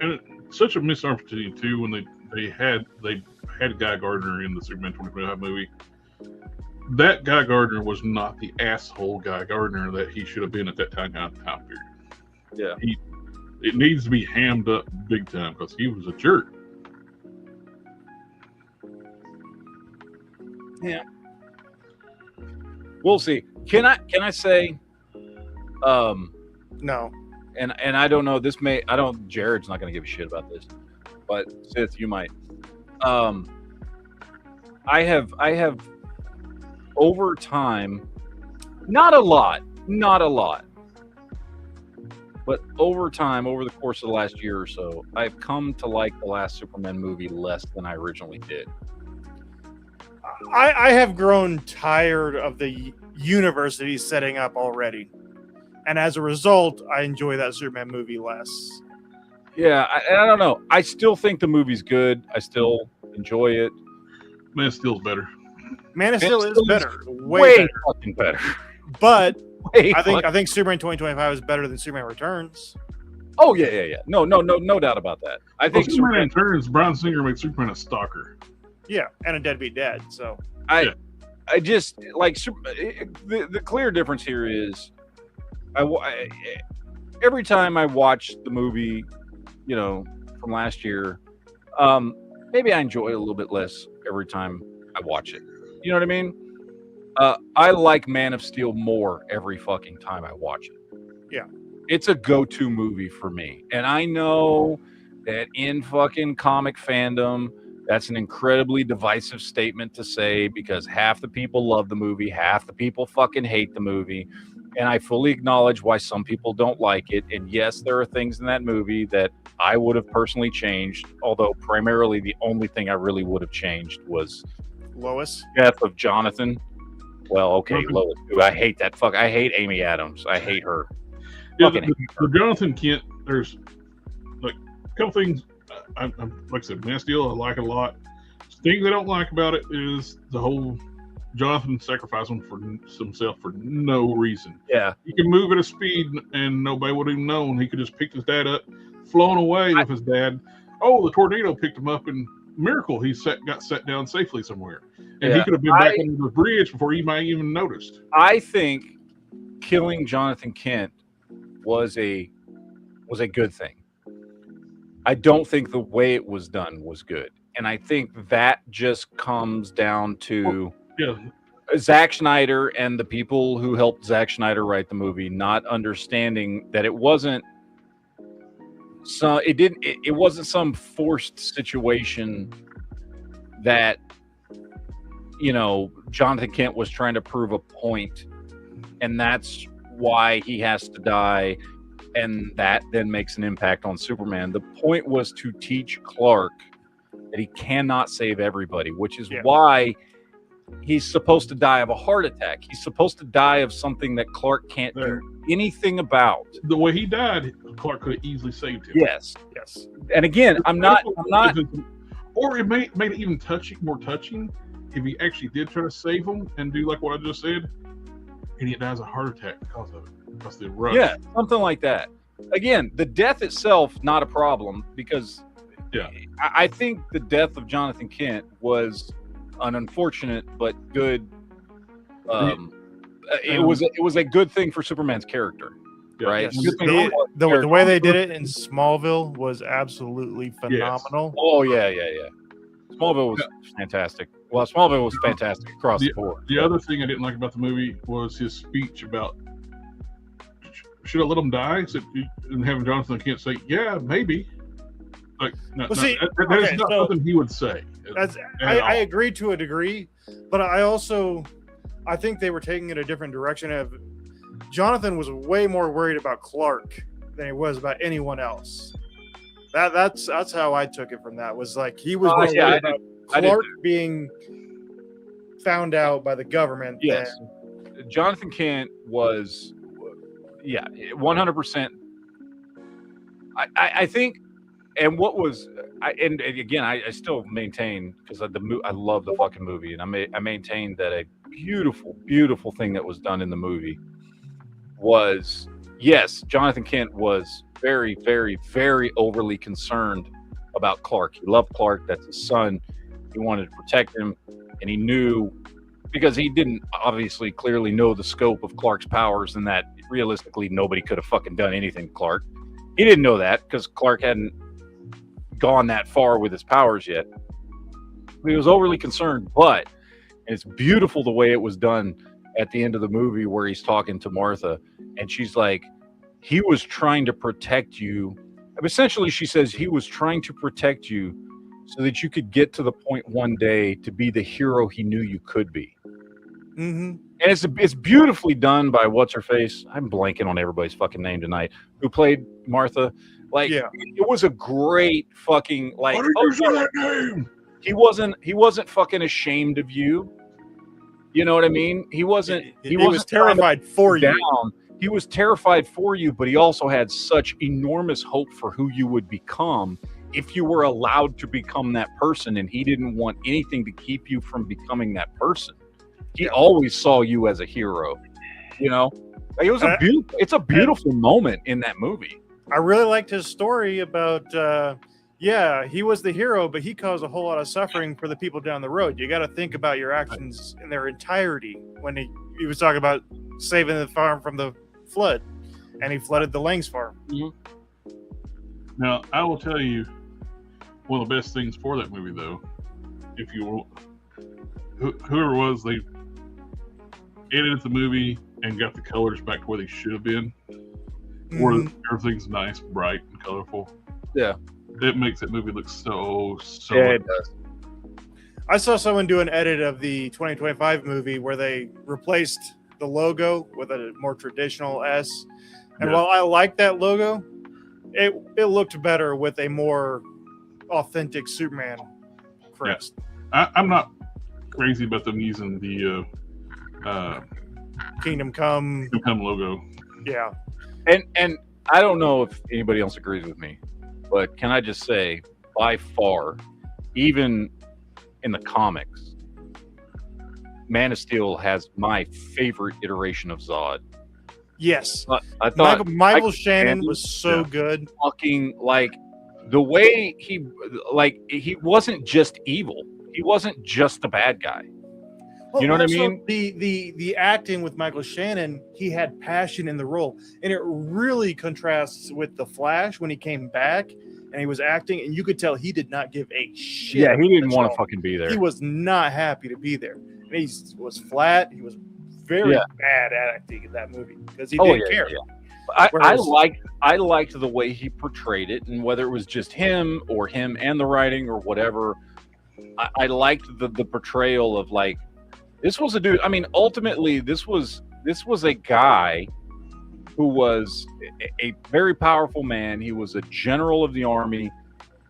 it's such a missed opportunity too when they had Guy Gardner in the Superman 2025 movie. That Guy Gardner was not the asshole Guy Gardner that he should have been at that time period. Yeah. It needs to be hammed up big time because he was a jerk. Yeah. We'll see. Can I say No. And I don't know, Jared's not going to give a shit about this, but Sith, you might. I have over time, not a lot, but over time, over the course of the last year or so, I've come to like the last Superman movie less than I originally did. I have grown tired of the universe that he's setting up already. And as a result, I enjoy that Superman movie less. Yeah, I don't know. I still think the movie's good. I still enjoy it. Man of Steel's better. Man of Steel is better. Way better. fucking better. But Way I think Superman 2025 is better than Superman Returns. Oh yeah. No doubt about that. I think Superman Returns, Bryan Singer made Superman a stalker. Yeah, and a deadbeat dad. So I just like the clear difference here is every time I watch the movie, from last year, maybe I enjoy it a little bit less every time I watch it. You know what I mean? I like Man of Steel more every fucking time I watch it. Yeah. It's a go-to movie for me. And I know that in fucking comic fandom, that's an incredibly divisive statement to say because half the people love the movie, half the people fucking hate the movie. And I fully acknowledge why some people don't like it. And yes, there are things in that movie that I would have personally changed, although primarily the only thing I really would have changed was Lois. Death of Jonathan. Well, okay, Lois. Too. I hate that. I hate Amy Adams. I hate her. Yeah, the Jonathan Kent, there's like a couple things. I'm like I said, Man of Steel, I like it a lot. Things I don't like about it is the whole Jonathan sacrificing for himself for no reason. Yeah. He can move at a speed and nobody would have even known. He could just pick his dad up, flown away with his dad. Oh, the tornado picked him up and miracle, he got set down safely somewhere. And he could have been back under the bridge before he might even noticed. I think killing Jonathan Kent was a good thing. I don't think the way it was done was good. And I think that just comes down to Zack Snyder and the people who helped Zack Snyder write the movie not understanding that it wasn't it wasn't some forced situation that Jonathan Kent was trying to prove a point, and that's why he has to die, and that then makes an impact on Superman. The point was to teach Clark that he cannot save everybody, which is why he's supposed to die of a heart attack. He's supposed to die of something that Clark can't do anything about. The way he died, Clark could have easily saved him. Yes. Yes. And again, I'm not. Or it made it even more touching if he actually did try to save him and do like what I just said, and he dies of a heart attack because of it, because of the rush. Yeah, something like that. Again, the death itself not a problem because I think the death of Jonathan Kent was an unfortunate but good. It was a good thing for Superman's character, right? Yes. The way they did it in Smallville was absolutely phenomenal. Yes. Oh yeah. Smallville was fantastic. Well, Smallville was fantastic across the board. The other thing I didn't like about the movie was his speech about should I let him die? And having Jonathan Kent say, "Yeah, maybe." Like, that is not something he would say. I agree to a degree, but I think they were taking it a different direction. Jonathan was way more worried about Clark than he was about anyone else. That's how I took it from that. Was like he was worried about Clark being found out by the government. Yes, Jonathan Kent was, 100%. I think, and what was, and again, I still maintain because I love the fucking movie, and I maintain that a beautiful, beautiful thing that was done in the movie was, yes, Jonathan Kent was very, very, very overly concerned about Clark. He loved Clark. That's his son. He wanted to protect him, and he knew, because he didn't obviously clearly know the scope of Clark's powers, and that realistically nobody could have fucking done anything to Clark. He didn't know that because Clark hadn't gone that far with his powers yet. He was overly concerned, but it's beautiful the way it was done at the end of the movie where he's talking to Martha, and she's like, he was trying to protect you. Essentially, she says he was trying to protect you so that you could get to the point one day to be the hero he knew you could be. Mm-hmm. And it's beautifully done by what's her face. I'm blanking on everybody's fucking name tonight. Who played Martha? Like, it was a great fucking like. How did you say that name? He wasn't fucking ashamed of you. You know what I mean? He wasn't. He was terrified for you. He was terrified for you, but he also had such enormous hope for who you would become if you were allowed to become that person, and he didn't want anything to keep you from becoming that person. He always saw you as a hero. You know, like it was it's a beautiful moment in that movie. I really liked his story about, he was the hero, but he caused a whole lot of suffering for the people down the road. You got to think about your actions in their entirety. When he was talking about saving the farm from the flood, and he flooded the Langs farm. Mm-hmm. Now, I will tell you one of the best things for that movie, though, if you will, whoever it was, they edited the movie and got the colors back to where they should have been. Where everything's nice, bright, and colorful. Yeah. It makes that movie look so it does. I saw someone do an edit of the 2025 movie where they replaced the logo with a more traditional S. And while I like that logo, it looked better with a more authentic Superman crest. Yeah. I'm not crazy about them using the Kingdom Come logo. Yeah. And I don't know if anybody else agrees with me, but can I just say, by far, even in the comics, Man of Steel has my favorite iteration of Zod. Yes. I thought Michael Shannon was so good. Fucking like the way he wasn't just evil. He wasn't just a bad guy. Well, you know what I mean? The acting with Michael Shannon, he had passion in the role, and it really contrasts with the Flash when he came back and he was acting, and you could tell he did not give a shit. Yeah, he didn't want to fucking be there. He was not happy to be there, and he was flat. He was very bad at acting in that movie because he didn't care. Yeah. I liked the way he portrayed it, and whether it was just him or him and the writing or whatever, I liked the portrayal of like. This was a dude. I mean, ultimately, this was a guy who was a very powerful man. He was a general of the army,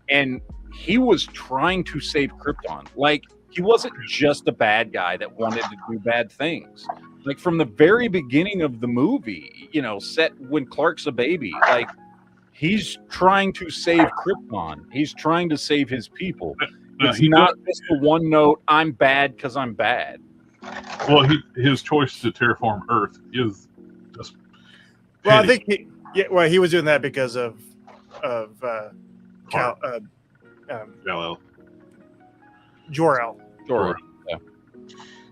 and he was trying to save Krypton. Like, he wasn't just a bad guy that wanted to do bad things. Like from the very beginning of the movie, set when Clark's a baby, like he's trying to save Krypton. He's trying to save his people. It's not just the one note, I'm bad because I'm bad. Well, his choice to terraform Earth is just. Well, I think he was doing that because of Jor-El. Sure. Yeah,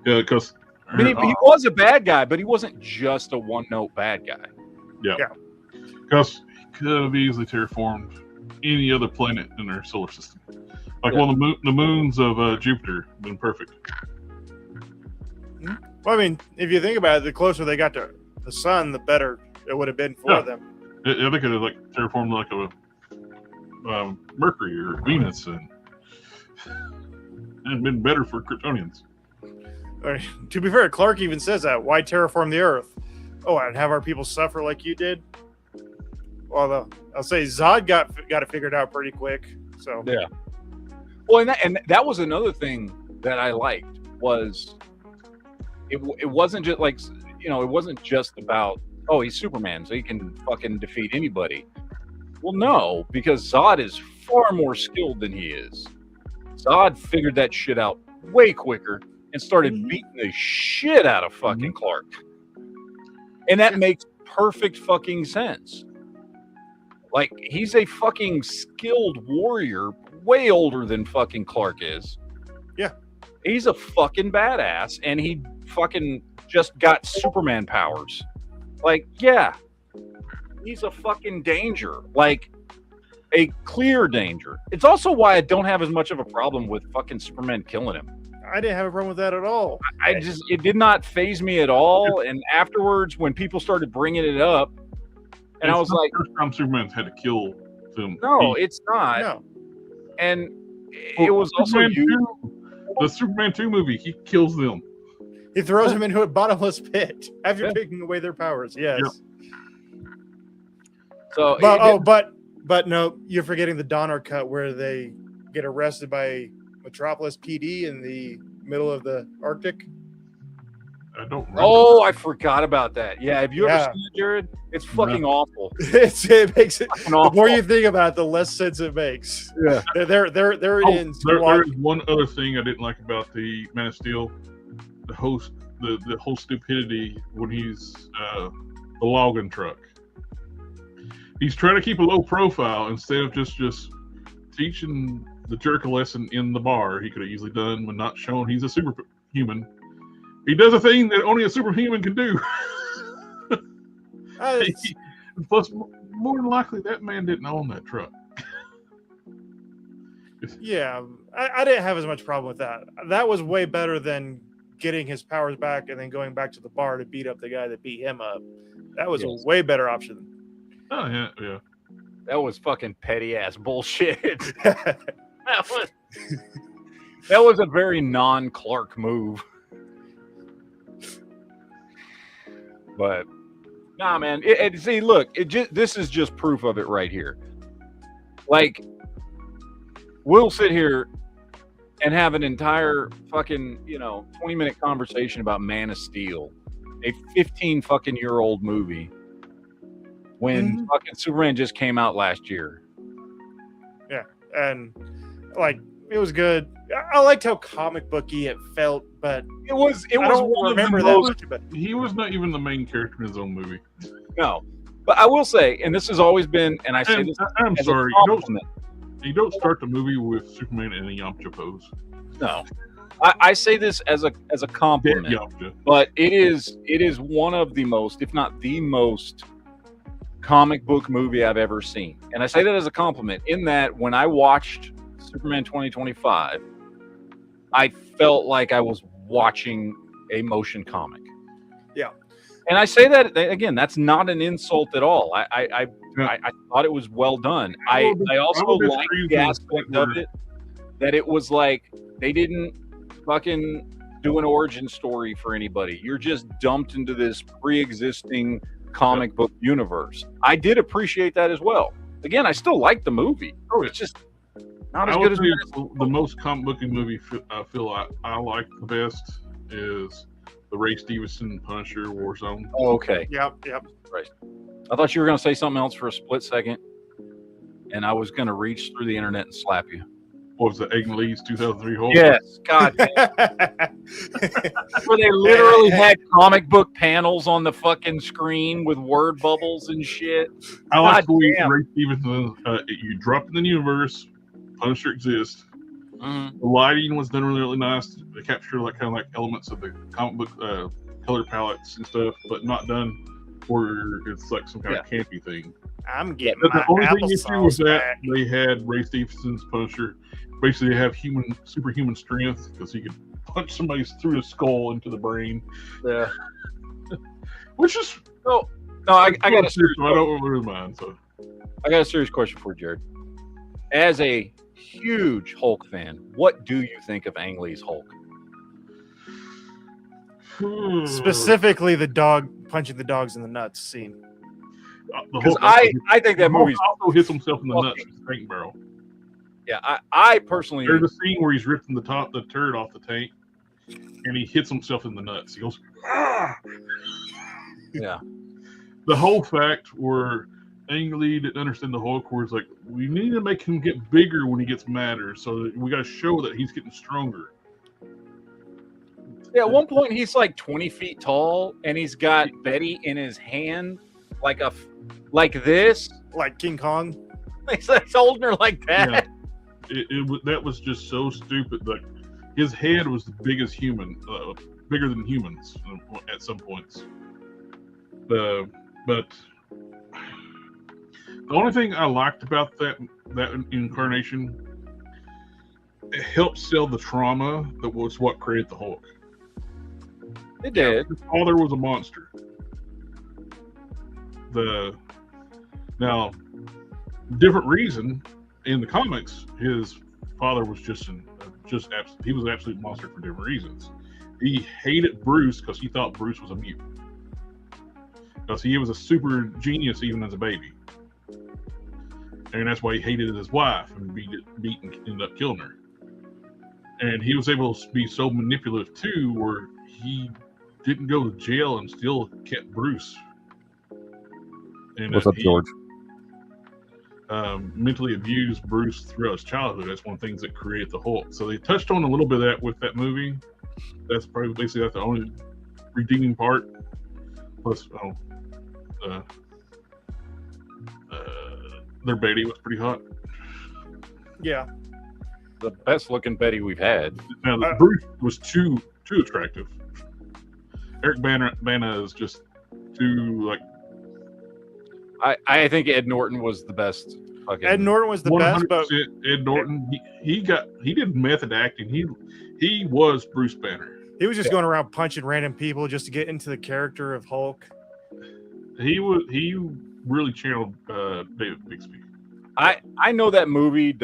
because I mean, he was a bad guy, but he wasn't just a one-note bad guy. Yeah. Because he could have easily terraformed any other planet in our solar system. Like one of the moons of Jupiter have been perfect. Well, I mean, if you think about it, the closer they got to the sun, the better it would have been for them. Yeah, they could have terraformed like a Mercury or Venus and been better for Kryptonians. To be fair, Clark even says that. Why terraform the Earth? Oh, and have our people suffer like you did? Well, I'll say Zod got it figured out pretty quick. So yeah. Well, and that was another thing that I liked was it wasn't just like it wasn't just about he's Superman so he can fucking defeat anybody. Well, no, because Zod is far more skilled than he is. Zod figured that shit out way quicker and started beating the shit out of fucking Clark. And that makes perfect fucking sense. Like, he's a fucking skilled warrior, way older than fucking Clark is. Yeah. He's a fucking badass, and he fucking just got Superman powers. Like, yeah. He's a fucking danger. Like, a clear danger. It's also why I don't have as much of a problem with fucking Superman killing him. I didn't have a problem with that at all. It did not faze me at all. And afterwards, when people started bringing it up, and I was like, first time Superman's had to kill them. No, it's not. No. And it was also the Superman 2 movie. He kills them. He throws them into a bottomless pit after taking away their powers. Yes. Yep. So, but no, you're forgetting the Donner cut where they get arrested by Metropolis PD in the middle of the Arctic. I don't remember. Oh, I forgot about that. Yeah, have you ever seen it, Jared? It's fucking awful. It makes it. Fucking awful. The more you think about it, the less sense it makes. Yeah. There is one other thing I didn't like about the Man of Steel. The whole stupidity when he's the logging truck. He's trying to keep a low profile instead of just teaching the jerk a lesson in the bar. He could have easily done when not shown he's a superhuman. He does a thing that only a superhuman can do. Plus, more than likely, that man didn't own that truck. Yeah, I didn't have as much problem with that. That was way better than getting his powers back and then going back to the bar to beat up the guy that beat him up. That was a way better option. Oh, yeah. That was fucking petty ass bullshit. that was a very non-Clark move. But nah, man. See, look, this is just proof of it right here. Like, we'll sit here and have an entire fucking 20-minute conversation about Man of Steel, a 15 fucking year old movie, when fucking Superman just came out last year. Yeah, and like it was good. I liked how comic booky it felt, but it was. I don't remember that much. But he was not even the main character in his own movie. No, but I will say, and this has always been, and I say this. I'm sorry, you don't start the movie with Superman in a Yamcha pose. No, I say this as a compliment, but it is one of the most, if not the most, comic book movie I've ever seen, and I say that as a compliment. In that, when I watched Superman 2025, I felt like I was watching a motion comic. Yeah, and I say that again. That's not an insult at all. I thought it was well done. I also liked the aspect of it that it was like they didn't fucking do an origin story for anybody. You're just dumped into this pre-existing comic book universe. I did appreciate that as well. Again, I still like the movie. It's just Not as I good would as say the most comic booky movie I feel I like the best is the Ray Stevenson Punisher Warzone. Oh, okay. Yep. I thought you were going to say something else for a split second, and I was going to reach through the internet and slap you. What was the Egg Lee's 2003 Hulk? Yes, God. Where they literally had comic book panels on the fucking screen with word bubbles and shit. I like God the way damn. Ray Stevenson, you drop in the universe, Punisher exists. Mhm. The lighting was done really nice to capture like kind of like elements of the comic book color palettes and stuff, but not done where it's like some kind of campy thing. I'm getting But my the only thing issue was applesauce that back. they had Ray Stevenson's Punisher basically have superhuman strength because he could punch somebody through the skull into the brain, Yeah. which is No, I got a serious I don't really mind. So I got a serious question for you, Jared. As a huge Hulk fan, what do you think of Ang Lee's Hulk? Specifically, the dog punching the dogs in the nuts scene. Because I think that movie's also hits himself in the nuts with the tank barrel. yeah. I personally There's a scene where he's ripping the turd off the tank, and he hits himself in the nuts. He goes, ah! yeah. The whole fact where Ang Lee didn't understand the Hulk, where it's like we need to make him get bigger when he gets madder, so that we got to show that he's getting stronger. Yeah, at one point he's like 20 feet tall, and he's got Betty in his hand, like this. Like King Kong. He's holding her like that. Yeah. That was just so stupid. Like his head was the biggest human, bigger than humans at some points. But the only thing I liked about that incarnation, it helped sell the trauma that was what created the Hulk. It did. His father was a monster. Now, different reason in the comics, his father was he was an absolute monster for different reasons. He hated Bruce because he thought Bruce was a mutant. Because he was a super genius even as a baby. And that's why he hated his wife and beat and ended up killing her. And he was able to be so manipulative too, where he didn't go to jail and still kept Bruce. And What's up, George? Mentally abused Bruce throughout his childhood. That's one of the things that created the Hulk. So they touched on a little bit of that with that movie. That's probably basically the only redeeming part. Plus, their Betty was pretty hot. Yeah. The best looking Betty we've had. Now, Bruce was too attractive. Eric Bana is just too like. I think Ed Norton was the best. Ed Norton was the best, but Ed Norton he did method acting. He was Bruce Banner. he was just going around punching random people just to get into the character of Hulk. He really channeled David Bixby. I know that movie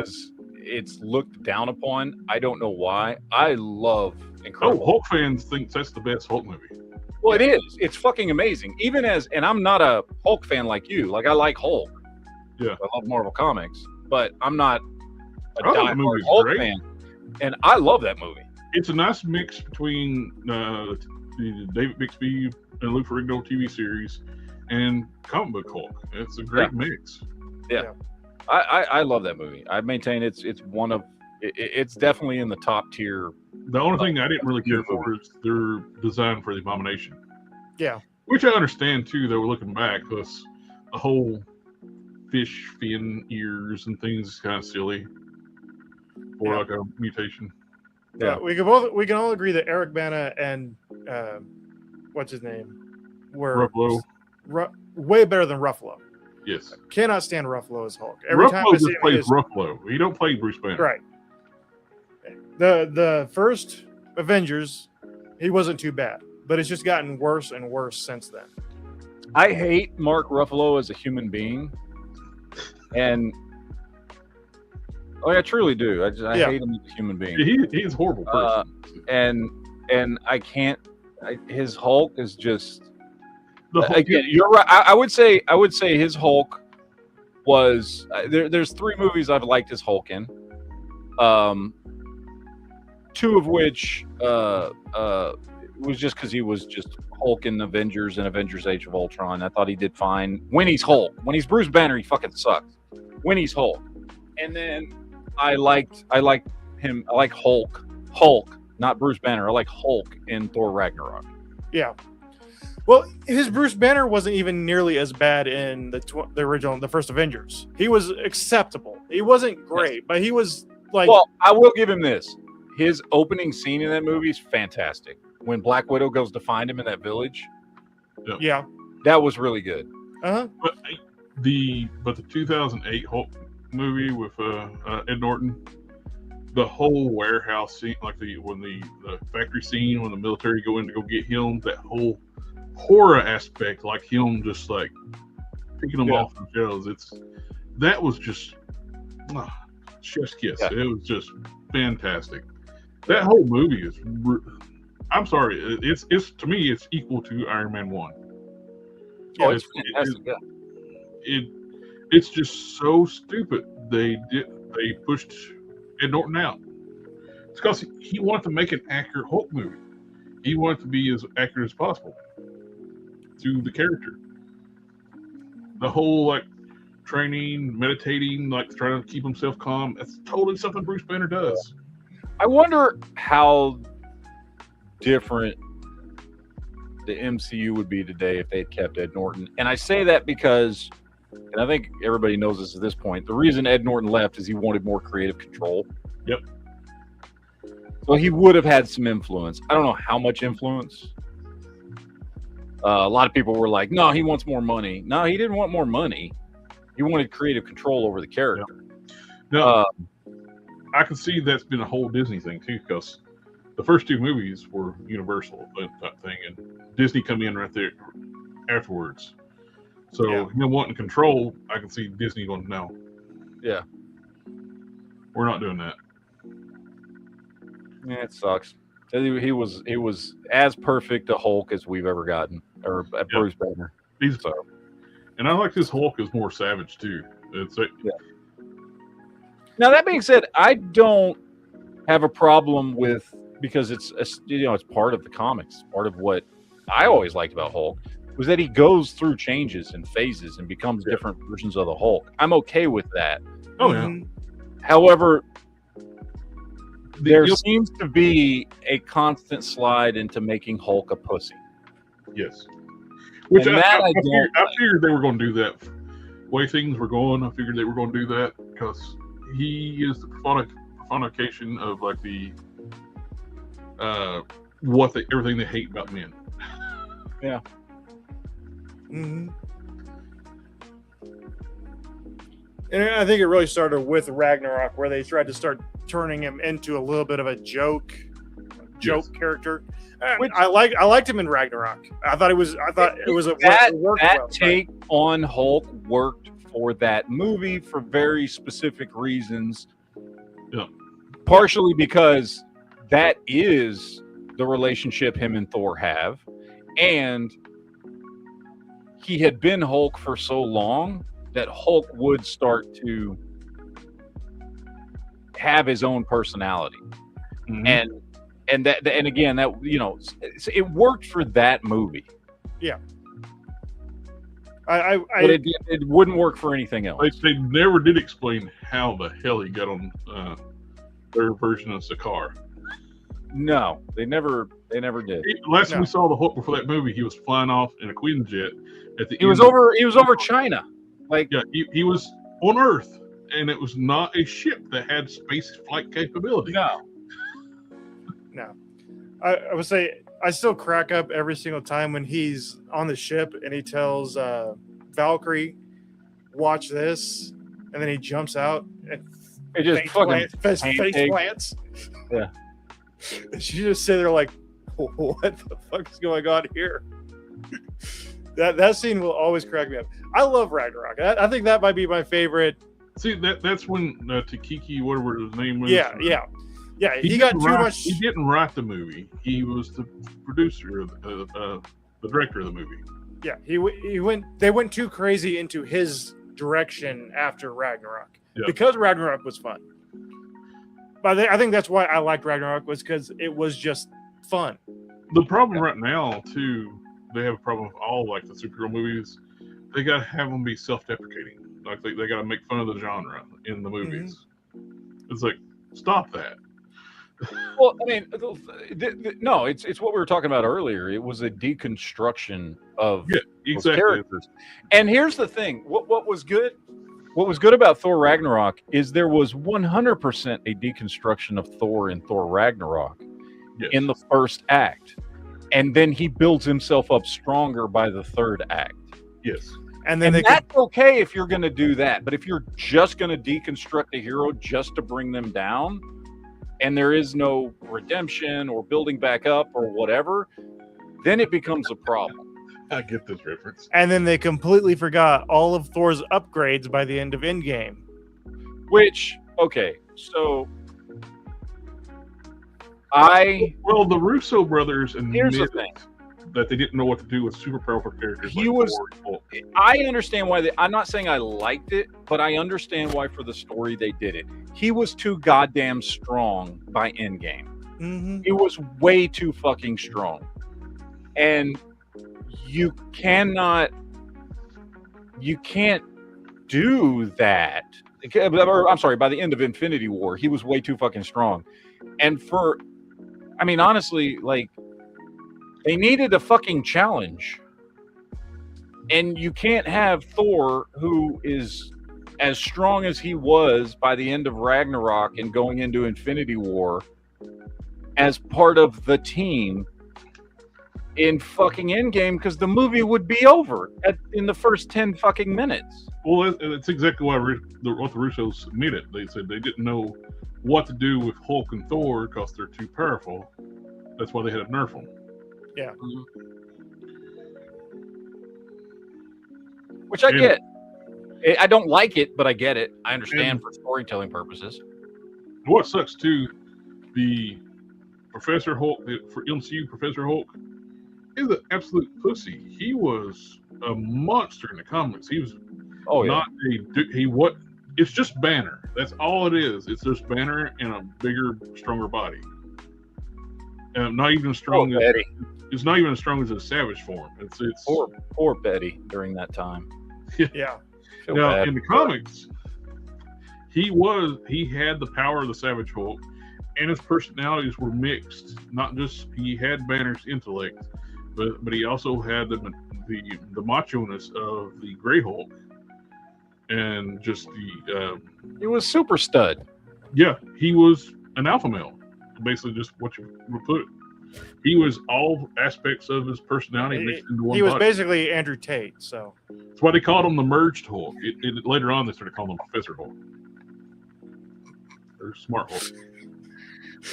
it's looked down upon. I don't know why. I love Incredible. Hulk fans think that's the best Hulk movie. Well, it is. It's fucking amazing. And I'm not a Hulk fan like you. Like, I like Hulk. Yeah. I love Marvel Comics, but I'm not a that diehard movie's Hulk great. fan. And I love that movie. It's a nice mix between the David Bixby and Lou Ferrigno TV series and comic book Hulk. It's a great mix. Yeah. I love that movie. I maintain it's one of it's definitely in the top tier. The only thing I didn't really care for is their design for the Abomination. Yeah. Which I understand too, though, looking back, because the whole fish fin ears and things is kind of silly for like a mutation. Yeah, we can all agree that Eric Bana and what's his name were Ruffalo. Way better than Ruffalo. Yes. Cannot stand Ruffalo as Hulk. Every time I Ruffalo see just him, plays Ruffalo. He don't play Bruce Banner. right. The first Avengers, he wasn't too bad, but it's just gotten worse and worse since then. I hate Mark Ruffalo as a human being, and I truly do. I hate him as a human being. He's a horrible person. And I can't. His Hulk is just. Hulk, Again, you're right. I would say his Hulk was. There's 3 movies I've liked his Hulk in. Two of which was just because he was just Hulk in Avengers and Avengers Age of Ultron. I thought he did fine. When he's Hulk. When he's Bruce Banner, he fucking sucks. When he's Hulk. And then I liked him. I like Hulk, not Bruce Banner. I like Hulk in Thor Ragnarok. Yeah. Well, his Bruce Banner wasn't even nearly as bad in the first Avengers. He was acceptable. He wasn't great, but he was like. Well, I will give him this. His opening scene in that movie is fantastic. When Black Widow goes to find him in that village. Yeah. That was really good. Uh-huh. But the 2008 Hulk movie with Ed Norton, the whole warehouse scene, like when the factory scene when the military go in to go get him, that whole horror aspect, like him just like picking them off the shelves. That was just chef's kiss. Yeah. It was just fantastic. That whole movie is. I'm sorry. It's to me it's equal to Iron Man 1. Yeah, it's fantastic. It's just so stupid. They pushed Ed Norton out. It's because he wanted to make an accurate Hulk movie. He wanted to be as accurate as possible to the character. The whole like training, meditating, like trying to keep himself calm. That's totally something Bruce Banner does. I wonder how different the MCU would be today if they had kept Ed Norton. And I say that because, and I think everybody knows this at this point, the reason Ed Norton left is he wanted more creative control. Yep. So he would have had some influence. I don't know how much influence. A lot of people were like, no, he wants more money. No, he didn't want more money. He wanted creative control over the character. No, I can see that's been a whole Disney thing too, because the first two movies were Universal type thing, and Disney come in right there afterwards. So him wanting control, I can see Disney going, no. Yeah. We're not doing that. Yeah, it sucks. He was as perfect a Hulk as we've ever gotten, or a Bruce Banner. And I like this Hulk is more savage too. Now that being said, I don't have a problem with, because it's part of the comics. Part of what I always liked about Hulk was that he goes through changes and phases and becomes different versions of the Hulk. I'm okay with that. Oh yeah. However, there seems to be a constant slide into making Hulk a pussy. Yes. Which I figured they were going to do that. The way things were going, I figured they were going to do that because he is the personification of like the everything they hate about men. Yeah. Mm-hmm. And I think it really started with Ragnarok, where they tried to start turning him into a little bit of a joke character. I liked him in Ragnarok. I thought it was that take on Hulk worked for that movie for very specific reasons. Yeah. Partially because that is the relationship him and Thor have, and he had been Hulk for so long that Hulk would start to have his own personality. Mm-hmm. And again, that it worked for that movie. Yeah. But it wouldn't work for anything else. They never did explain how the hell he got on their version of Sakaar. No, they never did. Last time we saw the Hulk before that movie, he was flying off in a Quinjet. He was over China. Like, yeah, he was on Earth, and it was not a ship that had space flight capability. No. I would say I still crack up every single time when he's on the ship and he tells Valkyrie, "Watch this," and then he jumps out and it just face plants. Yeah. She just sit there like, "What the fuck is going on here?" That scene will always crack me up. I love Ragnarok. I think that might be my favorite. See, that's when Takiki, whatever his name was. Yeah. He got too much. He didn't write the movie. He was the producer, the director of the movie. Yeah, he went. They went too crazy into his direction after Ragnarok because Ragnarok was fun. But I think that's why I liked Ragnarok, was because it was just fun. The problem right now, too, they have a problem with all like the superhero movies. They gotta have them be self-deprecating. Like they gotta make fun of the genre in the movies. It's like, stop that. Well, I mean, no, it's what we were talking about earlier. It was a deconstruction of Yeah, those exactly. characters. And here's the thing: what was good? What was good about Thor Ragnarok is there was 100% a deconstruction of Thor in Thor Ragnarok Yes. in the first act, and then he builds himself up stronger by the third act. Yes. And then And that's okay if you're going to do that, but if you're just going to deconstruct a hero just to bring them down, and there is no redemption or building back up or whatever, then it becomes a problem. I get this reference. And then they completely forgot all of Thor's upgrades by the end of Endgame. Which, okay, so Well, the Russo brothers here's the admitted thing. that they didn't know what to do with super powerful characters. He like was- Thor and Hulk. I understand why I'm not saying I liked it, but I understand why for the story they did it. He was too goddamn strong by Endgame. Mm-hmm. He was way too fucking strong. And you can't do that. Or, I'm sorry, by the end of Infinity War, he was way too fucking strong. And honestly, like, they needed a fucking challenge. And you can't have Thor, who is as strong as he was by the end of Ragnarok and going into Infinity War, as part of the team in fucking Endgame, because the movie would be over in the first 10 fucking minutes. Well, that's exactly why what the Russos admitted. They said they didn't know what to do with Hulk and Thor because they're too powerful. That's why they had to nerf them. Yeah. Which I And- get. I don't like it, but I get it. I understand for storytelling purposes. What sucks too, the Professor Hulk, for MCU Professor Hulk, is an absolute pussy. He was a monster in the comics. He was Oh, yeah. not what? It's just Banner. That's all it is. It's just Banner and a bigger, stronger body. Not even as strong Poor as Betty. it's not even as strong as his Savage form. It's Poor Betty during that time. Yeah. Feel now bad. in the comics, he had the power of the Savage Hulk, and his personalities were mixed. Not just he had Banner's intellect, but he also had the macho-ness of the Grey Hulk, and just He was super stud. he was an alpha male. Basically, just what you would put it. He was all aspects of his personality mixed into one He was body. basically Andrew Tate, so That's why they called him the merged Hulk. Later on, they started calling him Professor Hulk. Or Smart Hulk.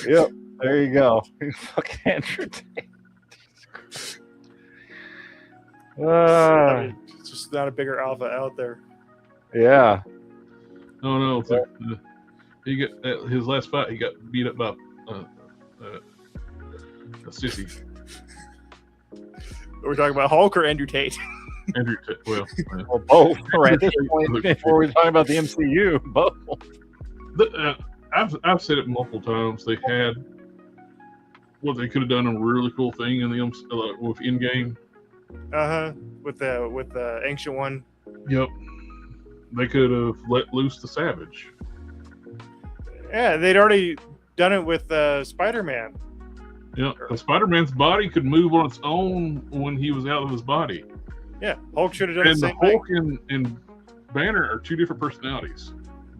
Yep. There you go. Fucking Andrew Tate. I mean, it's just not a bigger alpha out there. Yeah. No. It's like, he got his last fight. He got beat up by a sissy. We're talking about Hulk or Andrew Tate. Andrew. Well, Or both. Right at this point, before we're talking about the MCU, both. I've said it multiple times. They had what they could have done a really cool thing in the with Endgame. With the ancient one. Yep. They could have let loose the Savage. Yeah, they'd already done it with Spider-Man. Yeah, Spider-Man's body could move on its own when he was out of his body. Yeah, Hulk should have done And the the same thing. Hulk and Banner are two different personalities.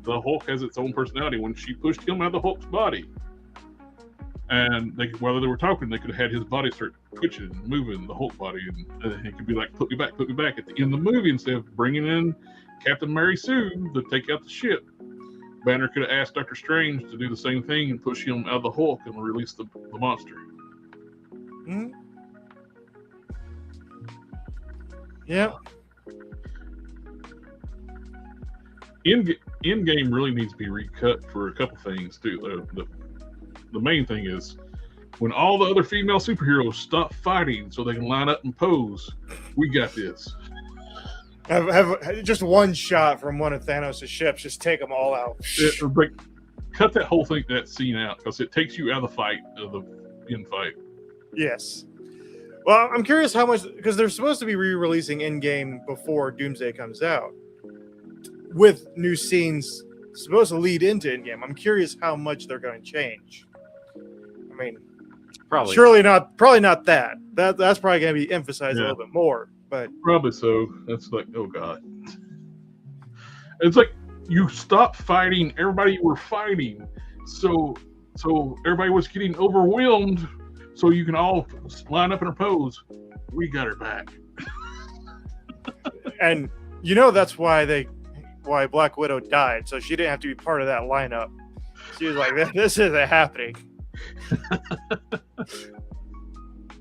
The Hulk has its own personality. When she pushed him out of the Hulk's body, and while they were talking, they could have had his body start twitching and moving, the Hulk body, and he could be like, put me back. At the end of the movie, instead of bringing in Captain Mary Sue to take out the ship, Banner could have asked Doctor Strange to do the same thing and push him out of the Hulk and release the monster. Mm-hmm. Yeah. Endgame really needs to be recut for a couple things too. The main thing is when all the other female superheroes stop fighting so they can line up and pose. We got this. Have just one shot from one of Thanos' ships. Just take them all out. Like cut that whole thing, that scene out, because it takes you out of the fight, of the in fight. Yes. Well, I'm curious how much, because they're supposed to be re-releasing Endgame before Doomsday comes out, with new scenes supposed to lead into Endgame. I'm curious how much they're going to change. I mean, Probably. probably not that. That's probably going to be emphasized a little bit more. But probably so. That's like, oh god. It's like you stopped fighting everybody you were fighting, so everybody was getting overwhelmed. So you can all line up in a pose. We got her back. And that's why Black Widow died, so she didn't have to be part of that lineup. She was like, "This isn't happening."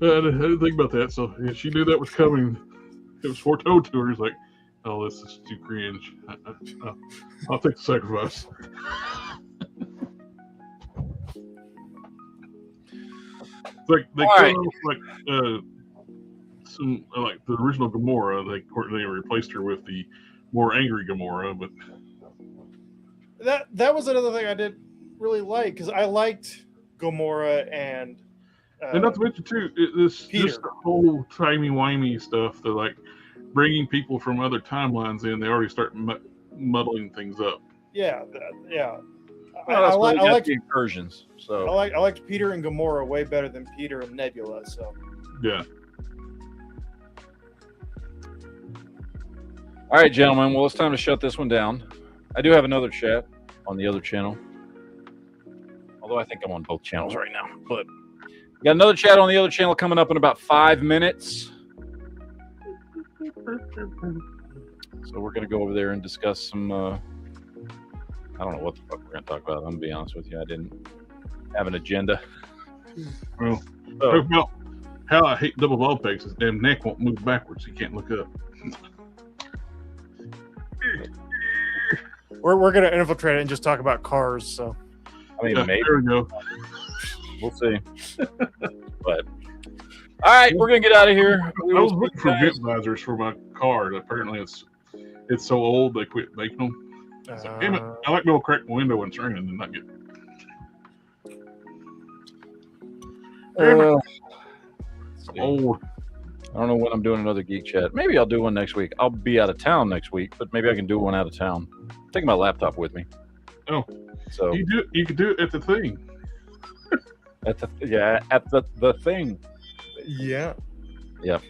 I didn't think about that. So yeah, she knew that was coming. It was foretold to her. It's like, oh, this is too cringe. I'll take the sacrifice. It's like they killed off some like the original Gamora. They replaced her with the more angry Gamora, but that was another thing I did really like, because I liked Gamora and not to mention too, just the whole timey-wimey stuff. They're like bringing people from other timelines in. They already start muddling things up. Yeah. I like the incursions. So I liked Peter and Gamora way better than Peter and Nebula. So yeah. All right, gentlemen. Well, it's time to shut this one down. I do have another chat on the other channel. Although I think I'm on both channels right now. But we got another chat on the other channel coming up in about 5 minutes. So we're going to go over there and discuss some... I don't know what the fuck we're going to talk about. I'm going to be honest with you. I didn't have an agenda. Well, talk about how I hate double ball pegs. His damn neck won't move backwards. He can't look up. we're gonna infiltrate it and just talk about cars. So I mean, maybe there we go. We'll see. But all right, we're gonna get out of here. I was looking for vent visors for my car. Apparently, it's so old they quit making them. Like, damn it! I like to be able to crack my window when it's raining and not get. Old. I don't know when I'm doing another Geek Chat. Maybe I'll do one next week. I'll be out of town next week, but maybe I can do one out of town. I'm taking my laptop with me. Oh, so you could do it at the thing. At the thing. Yeah. Yep.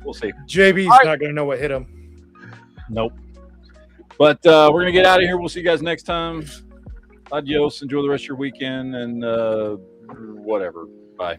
We'll see. JB's not gonna know what hit him. Nope. But we're gonna get out of here. We'll see you guys next time. Adios. Enjoy the rest of your weekend and whatever. Bye.